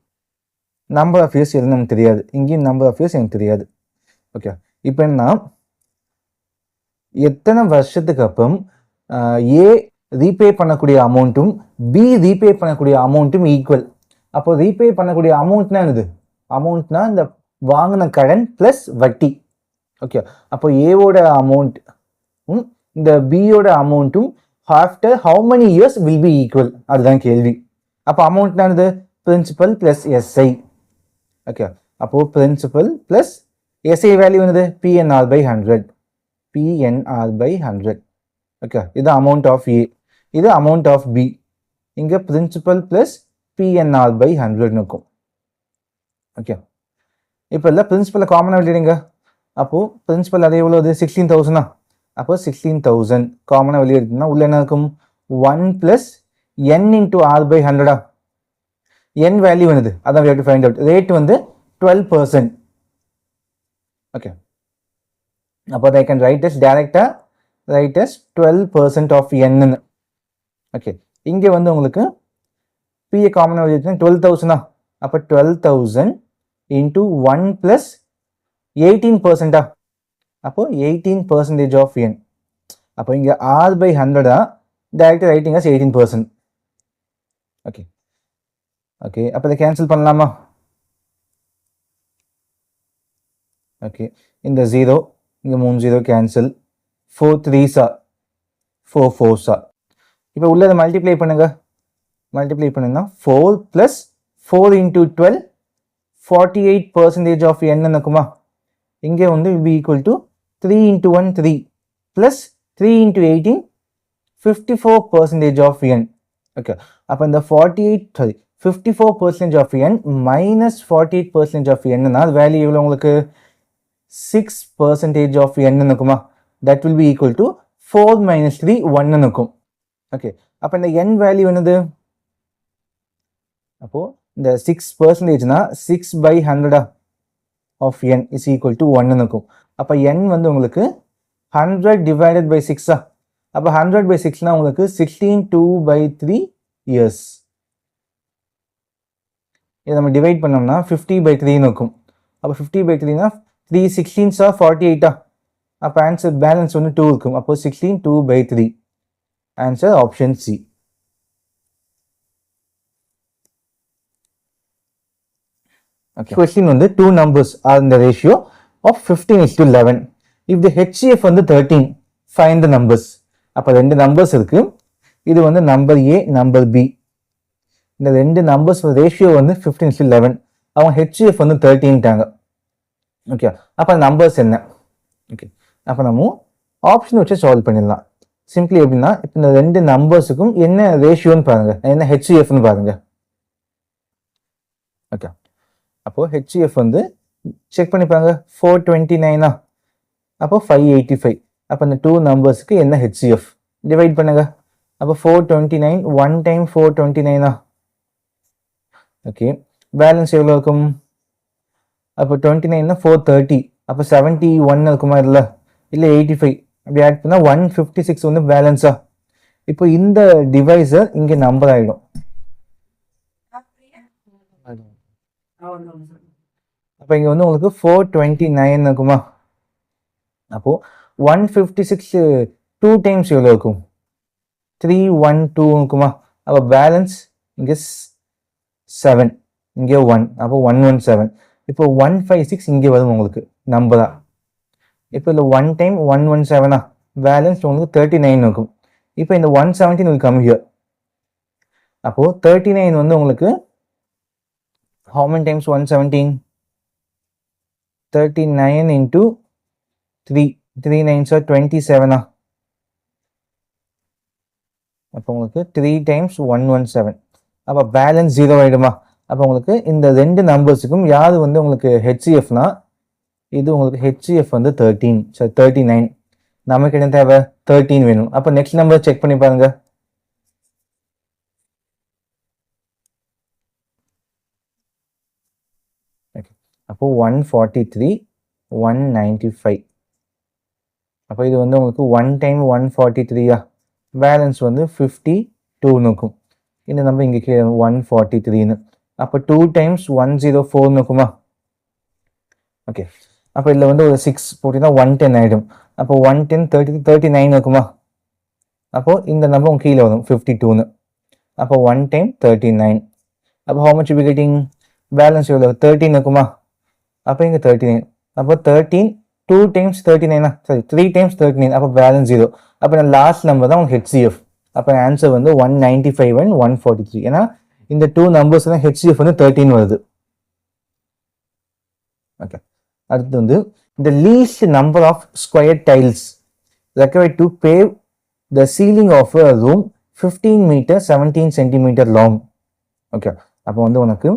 நம்பர் ஆஃப் இயர்ஸ் எதுவும் நமக்கு தெரியாது, இங்கேயும் நம்பர் ஆஃப் இயர்ஸ் எனக்கு தெரியாது. ஓகே, இப்போ என்ன எத்தனை வருஷத்துக்கு அப்புறம் ஏ ரீபே பண்ணக்கூடிய அமௌண்ட்டும் பி ரீபே பண்ணக்கூடிய அமௌண்ட்டும் ஈக்குவல். அப்போ ரீபே பண்ணக்கூடிய அமௌண்ட்னா என்னது? அமௌண்ட்னா இந்த வாங்கின கடன் ப்ளஸ் வட்டி. ஓகே, அப்போ ஏவோட அமௌண்ட்டும் இந்த பியோட அமௌண்ட்டும் after how many years will be equal, அதுதான் கேள்வி. அப்போ அமௌண்ட்னா என்னது? Principal plus SI. ஓகே, அப்போது பிரின்சிபல் ப்ளஸ் எஸ்ஐ வேல்யூ என்னது? PNR by 100. PNR by 100. Okay, இது அமௌண்ட் ஆஃப் ஏ, இது அமௌண்ட் ஆஃப் பி. இங்கே பிரின்சிபல் ப்ளஸ் பிஎன்ஆர் பை 100 இருக்கும். ஓகே, இப்போ இல்லை பிரின்சிபலை காமனாக வெளியிடுங்க. அப்போது பிரின்சிபல் அதே எவ்வளோ? 16,000. அப்போ 16,000 காமனாக வெளியே இருக்குன்னா உள்ள என்ன இருக்கும்? 1 + n × r by 100. n value என்னது? அதான் we have to find out. Rate வந்து 12%. ஓகே, அப்போ they can write as directly write as 12% of n. Okay, இங்கே வந்து உங்களுக்கு P காமனாக வச்சுருக்கேன் 12,000 அப்போ 12,000 into 1 plus 18%. அப்போ 18% of n. அப்போ இங்கே R by 100 direct writing as 18%. Okay okay அப்போ இதை கேன்சல் பண்ணலாமா? ஓகே இந்த 0 இங்கே 3 0 கேன்சல் 4 3s 4 4s. இப்போ உள்ளதை மல்டிப்ளை பண்ணுங்க. மல்டிப்ளை பண்ணுன்னா 4 plus 4 into 12 48% of n இருக்குமா? இங்கே வந்து will be equal to 3 into 1 3 plus 3 into 18 54% of n. Okay அப்போ இந்த 54% of n minus 48% of n னா வேல்யூ எவ்வளோ உங்களுக்கு 6% of n இருக்குமா? that will be equal to 4 minus 3 1 இருக்கும். ஓகே அப்போ இந்த n வேல்யூ என்னது? அப்போ இந்த 6% னா 6 by 100 of n is equal to 1 இருக்கும். அப்போ n வந்து உங்களுக்கு 100 divided by 6 அப்போ 100 by 6 னா உங்களுக்கு 16 by 3 years. இதை நம்ம டிவைட் பண்ணோம்னா 50 by 3 இருக்கும். அப்போ 50 by 3 னா 3 16s 48 அப்போ ஆன்சர் பேலன்ஸ் வந்து 2 இருக்கும். அப்போ 16 2 by 3 answer option C. Okay. Question வந்து two numbers are in the ratio of 15:11. If the HCF வந்து 13, find the numbers. அப்போ ரெண்டு நம்பர்ஸ் இருக்கு. இது வந்து நம்பர் A, நம்பர் B. இந்த ரெண்டு நம்பர்ஸ் ரேஷியோ வந்து 15:11. அவங்க HCF வந்து 13ட்டாங்க. ஓகே அப்போ நம்பர்ஸ் என்ன? ஓகே அப்போ நம்ம ஆப்ஷன் வச்சு சால்வ் பண்ணிடலாம். சிம்பிளி எப்படின்னா இப்போ இந்த ரெண்டு நம்பர்ஸுக்கும் என்ன ரேஷியோன்னு பாருங்க, என்ன HCFன்னு பாருங்க. ஓகே அப்போ HCF வந்து செக் பண்ணிப்பாங்க 429 அப்போ 585. அப்போ இந்த டூ நம்பர்ஸ்க்கு என்ன HCF டிவைட் பண்ணுங்க. அப்போ 429 1 time 429 ஓகே பேலன்ஸ் எவ்வளோ இருக்கும்? அப்போ 29 430 அப்போ 71 இருக்குமா? இல்லை 85 அப்படி ஆட் பண்ணால் 156 வந்து பேலன்ஸா. இப்போ இந்த டிவைஸர் இங்கே நம்பர் ஆகிடும். அப்போ இங்கே வந்து உங்களுக்கு 429 இருக்குமா? அப்போ 156 2 டைம்ஸ் எவ்வளோ இருக்கும்? 312 இருக்குமா? அப்போ பேலன்ஸ் இங்கே 7 இங்கே 1 அப்போ 117. இப்போ 156 இங்கே வரும் உங்களுக்கு நம்பரா. இப்போ இந்த 1 டைம் 117 பேலன்ஸ் உங்களுக்கு 39 இருக்கும். இப்போ இந்த 117 will come here. அப்போ 39 வந்து உங்களுக்கு how many times 117? 39 into 3 3 9s are 27 அப்போ உங்களுக்கு 3 times 117 அப்போ பேலன்ஸ் 0 ஆகிடுமா? அப்போ உங்களுக்கு இந்த ரெண்டு நம்பர்ஸுக்கும் யாரு வந்து உங்களுக்கு HCFனா இது உங்களுக்கு HCF வந்து 13 சரி 39. நமக்கு என்ன தேவை? 13 வேணும். அப்போ நெக்ஸ்ட் நம்பர் செக் பண்ணி பாருங்க. அப்போ 143 195 அப்போ இது வந்து உங்களுக்கு 1 டைம் 143 பேலன்ஸ் வந்து 52 இருக்கும். இந்த நம்பர் இங்கே 143ன்னு அப்போ 2 டைம்ஸ் 104 இருக்குமா? ஓகே அப்போ இதில் வந்து ஒரு 6 போட்டிங்கன்னா 110 ஆகிடும். அப்போ 110 39 இருக்குமா? அப்போது இந்த நம்பர் உங்க கீழே வரும் 52ன்னு. அப்போ 1 டைம் 39 அப்போ how much you be getting? Balance எவ்வளோ? 13 இருக்குமா? அப்போ இங்கே 39 அப்போ 13 2 டைம்ஸ் 39 சாரி 3 டைம்ஸ் 39 அப்போ பேலன்ஸ் 0. அப்போ இந்த லாஸ்ட் நம்பர் தான் உங்களுக்கு HCF. அப்போ ஆன்சர் வந்து 195 and 143. ஏன்னா இந்த டூ நம்பர்ஸ் தான் HCF வந்து 13 வருது. ஓகே அடுத்து வந்து the least number of square tiles required to pave the ceiling of a room 15 meter 17 centimeter long. Okay அப்போ வந்து உனக்கு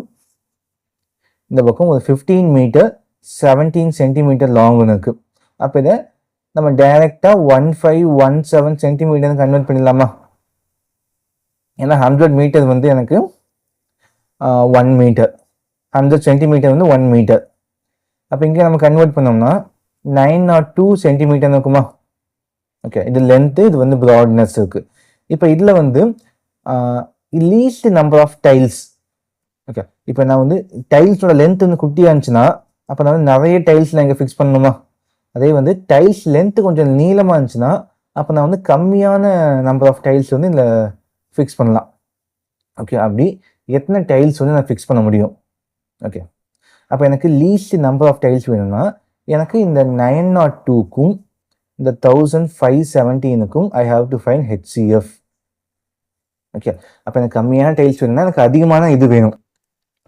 இந்த பக்கம் ஒரு 15 மீட்டர் 17 சென்டிமீட்டர் லாங் இருக்கு. அப்போ இதை நம்ம டைரெக்டாக 1517 சென்டிமீட்டர் கன்வெர்ட் பண்ணிடலாமா? ஏன்னா 100 மீட்டர் வந்து எனக்கு 1 மீட்டர் 100 சென்டிமீட்டர் வந்து 1 மீட்டர். அப்போ இங்கே நம்ம கன்வெர்ட் பண்ணோம்னா 902 சென்டிமீட்டர் இருக்குமா? ஓகே இது லென்த்து, இது வந்து ப்ராட்னஸ் இருக்குது. இப்போ இதில் வந்து least number of tiles. Okay, இப்போ நான் வந்து டைல்ஸோட லென்த் வந்து குட்டியாக இருந்துச்சுன்னா அப்போ நான் வந்து நிறைய டைல்ஸ் நான் இங்கே ஃபிக்ஸ் பண்ணணுமா? அதே வந்து டைல்ஸ் லென்த்து கொஞ்சம் நீளமாக இருந்துச்சுன்னா அப்போ நான் வந்து கம்மியான நம்பர் ஆஃப் டைல்ஸ் வந்து இதில் ஃபிக்ஸ் பண்ணலாம். ஓகே, அப்படி எத்தனை டைல்ஸ் வந்து நான் ஃபிக்ஸ் பண்ண முடியும்? ஓகே, அப்போ எனக்கு லீஸ்ட் நம்பர் ஆஃப் டைல்ஸ் வேணும்னா எனக்கு இந்த 902க்கும் இந்த 1517க்கும் I have to find HCF. Okay, அப்போ எனக்கு கம்மியான டைல்ஸ் வேணும்னா எனக்கு அதிகமான இது வேணும்,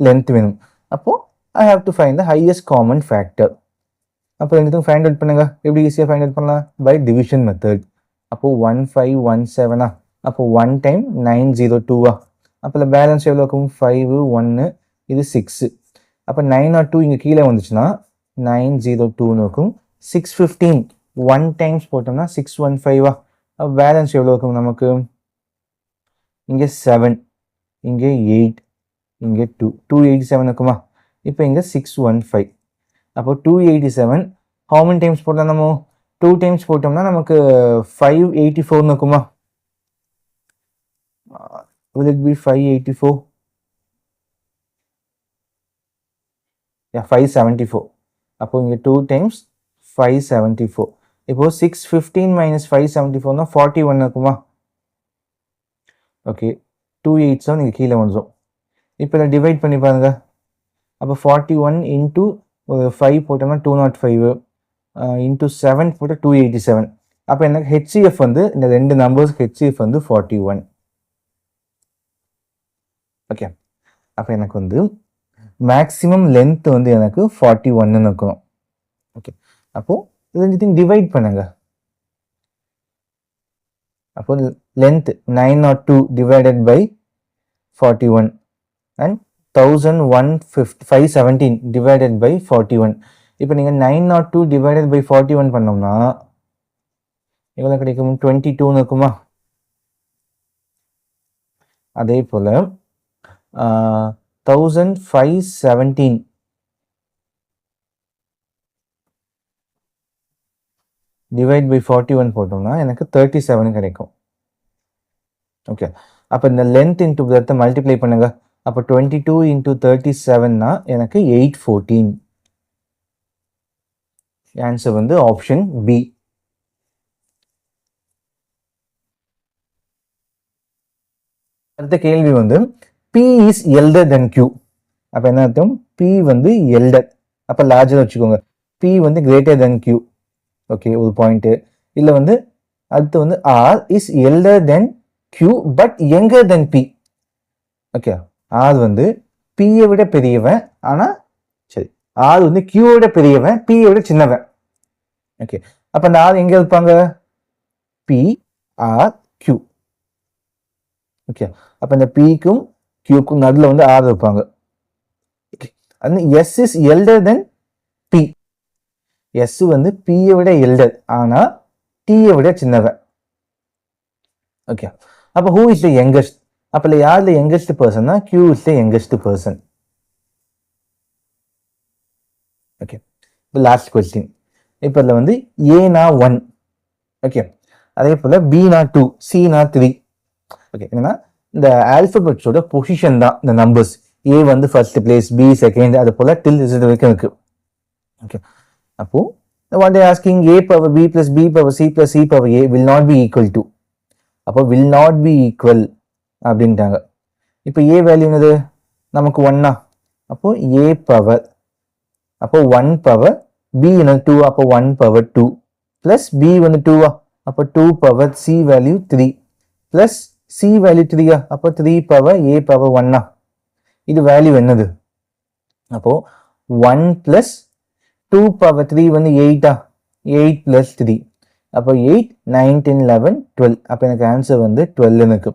லென்த் வேணும். அப்போது I have to find the highest common factor. அப்போ ரெண்டுத்துக்கும் ஃபைண்ட் அவுட் பண்ணுங்க. எப்படி ஈஸியாக ஃபைண்ட் அவுட் பண்ணலாம்? By division method. அப்போது 1517 அப்போ 1 டைம் 902 அப்போ பேலன்ஸ் எவ்வளோ இருக்கும்? 5 1 இது 6. அப்போ 902 இங்கே கீழே வந்துச்சுன்னா 902 இருக்கும். 615 1 டைம்ஸ் போட்டோம்னா 615 அப்போ பேலன்ஸ் எவ்வளோ இருக்கும் நமக்கு? இங்கே 7 இங்கே 8 இங்கே 2 287 இருக்குமா? இப்போ இங்கே 615 அப்போ 287 how many times போட்டோம்? நம்ம 2 டைம்ஸ் போட்டோம்னா நமக்கு 584 இருக்குமா? will it be 584? yeah, 574. அப்போ இங்கே 2 டைம்ஸ் 574. இப்போ 615 minus 574 41 இருக்குமா? ஓகே, 287 இங்கே கீழே வந்துடும். இப்போ இதை டிவைட் பண்ணி பாருங்க. அப்போ 41 இன்ட்டு 5 போட்டோம்னா 205 இன்ட்டு 7 போட்டால் 287. அப்போ எனக்கு HCF வந்து இந்த ரெண்டு நம்பர்ஸ்க்கு HCF வந்து 41. ஓகே, அப்போ எனக்கு வந்து மேக்ஸிமம் லென்த் வந்து எனக்கு 41 இருக்கணும். ஓகே, அப்போது இது ரெண்டுத்தையும் டிவைட் பண்ணுங்க. அப்போ length 902 divided by 41 and 1517 divided by 41. இப்போ நீங்கள் 902 டிவைடட் பை 41 பண்ணோம்னா எவ்வளோ கிடைக்கும்? 22 இருக்குமா? அதே போல் 1517 டிவைட் பை 41 போட்டோம்னா எனக்கு 37 கிடைக்கும். ஓகே, அப்போ இந்த லென்த் இன்ட்டு பிரெத்தை மல்டிப்ளை பண்ணுங்க. அப்போ 22 இன்ட்டு 37னா எனக்கு 814. ஆன்சர் வந்து ஆப்ஷன் பி. அடுத்த கேள்வி வந்து P is elder than Q. அப்போ என்ன அர்த்தம்? P வந்து எல்டர், அப்போ லார்ஜர் வச்சுக்கோங்க. P வந்து கிரேட்டர் தென் Q. ஓகே, ஒரு பாயிண்ட்டு. இல்லை வந்து அடுத்து வந்து R is elder than Q but younger than P. Okay, R வந்து P-யை விட பெரியவன், ஆனால் சரி R வந்து Q-வை விட பெரியவன், P-யை விட சின்னவன். ஓகே, அப்போ அந்த R எங்கே இருப்பாங்க? P R Q. ஓகே, அப்போ இந்த P-க்கும் Q-க்கும் நடுவில் வந்து R இருப்பாங்க. ஓகே, அது S இஸ் எல்டர் தென் P. S வந்து P-யை விட எல்டர், ஆனால் T-யை விட சின்னவன். ஓகே, அப்போ ஹூ இஸ் த யங்கஸ்ட்? அப்போ யார் த யங்கஸ்ட் பர்சன்னா Q is the youngest person. Okay, இப்போ லாஸ்ட் கொஸ்டின். இப்போ இதில் வந்து ஏனா 1, ஓகே, அதே போல் பினா 2, சினா 3. ஓகே, என்னன்னா இந்த ஆல்பபெட்ஸோட பொசிஷன் தான் இந்த நம்பர்ஸ். ஏ வந்து ஃபர்ஸ்ட் பிளேஸ், பி செகண்ட், அது போல் டில் ரிசல்ட் வரைக்கும் இருக்கு. ஓகே, அப்போ what are asking a power b plus b power c plus c power a will not be equal to. அப்போ will not be equal அப்படின்ட்டாங்க. இப்போ a வேல்யூ என்னது? நமக்கு 1. அப்போ a பவர், அப்போ 1 பவர், b என்ன 2, அப்போ 1 பவர் 2 பிளஸ் b வந்து 2 அப்போ 2 power, c value 3 plus c value 3 அப்போ 3 பவர் a பவர் 1. இது வேல்யூ என்னது? அப்போ 1 பிளஸ் 2 பவர் 3 வந்து 8 8 பிளஸ் 3 அப்போ 8 9 10 11 12. அப்போ எனக்கு ஆன்சர் வந்து 12 இருக்கு.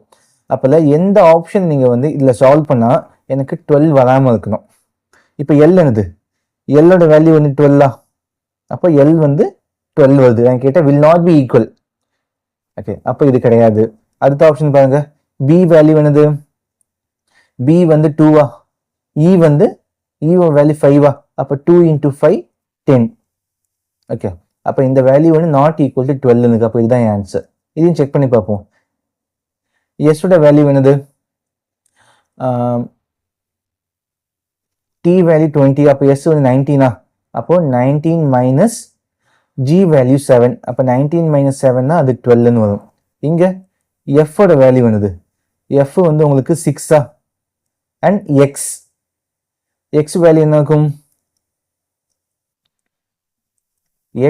அப்போல எந்த ஆப்ஷன் நீங்கள் வந்து இதில் சால்வ் பண்ணால் எனக்கு 12 வராமல் இருக்கணும். இப்போ எல் என்னது? எல்லோட வேல்யூ வந்து 12. அப்போ எல் வந்து 12 வருது. நான் கேட்டால் will not be equal. Okay, அப்போ இது கிடையாது. அடுத்த ஆப்ஷன் பாருங்க, பி வேல்யூ என்னது? பி வந்து 2 இ வந்து வேல்யூ 5 அப்போ 2 இன்டூ 5 10. ஓகே, அப்போ இந்த வேல்யூ வந்து நாட் ஈக்குவல் டு 12 இருக்கு. அப்போ இதுதான் ஆன்சர். இதையும் செக் பண்ணி பார்ப்போம். எஸ்ஸோட வேல்யூ என்னது? t வேல்யூ 20, அப்போ s வந்து 19 அப்போ 19 மைனஸ் g வேல்யூ 7, அப்போ 19 மைனஸ் 7 அது 12ன்னு வரும். இங்க f ஓட வேல்யூ வந்தது, f வந்து உங்களுக்கு 6 அண்ட் x வேல்யூ என்ன இருக்கும்,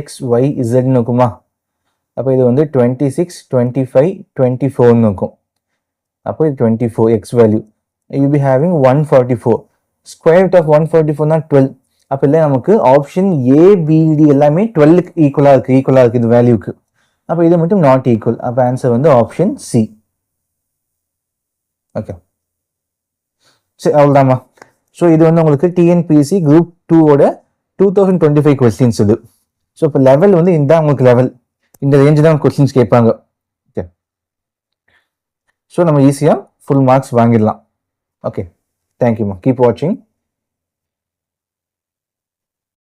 x y z இருக்குமா, அப்போ இது வந்து 26 25 24 இருக்கும். அப்போ இது 24 x value. You be having 144. Square root of 144 தான் 12. அப்போ இல்லை நமக்கு ஆப்ஷன் ஏபிடி எல்லாமே 12க்கு ஈக்குவலாக இருக்குது இது வேல்யூக்கு. அப்போ இது மட்டும் நாட் ஈக்குவல். அப்போ ஆன்சர் வந்து ஆப்ஷன் சி. ஓகே, சரி அவ்வளோதாம்மா. ஸோ இது வந்து உங்களுக்கு டிஎன்பிஎஸ்சி குரூப் 2ஓட 2025 கொஸ்டின்ஸ் இது. ஸோ இப்போ லெவல் வந்து இதுதான் உங்களுக்கு லெவல், இந்த ரேஞ்சு தான் கொஸ்டின்ஸ் கேட்பாங்க. ஓகே, ஸோ நம்ம ஈஸியாக ஃபுல் மார்க்ஸ் வாங்கிடலாம். ஓகே, தேங்க்யூம்மா, கீப் வாட்சிங்.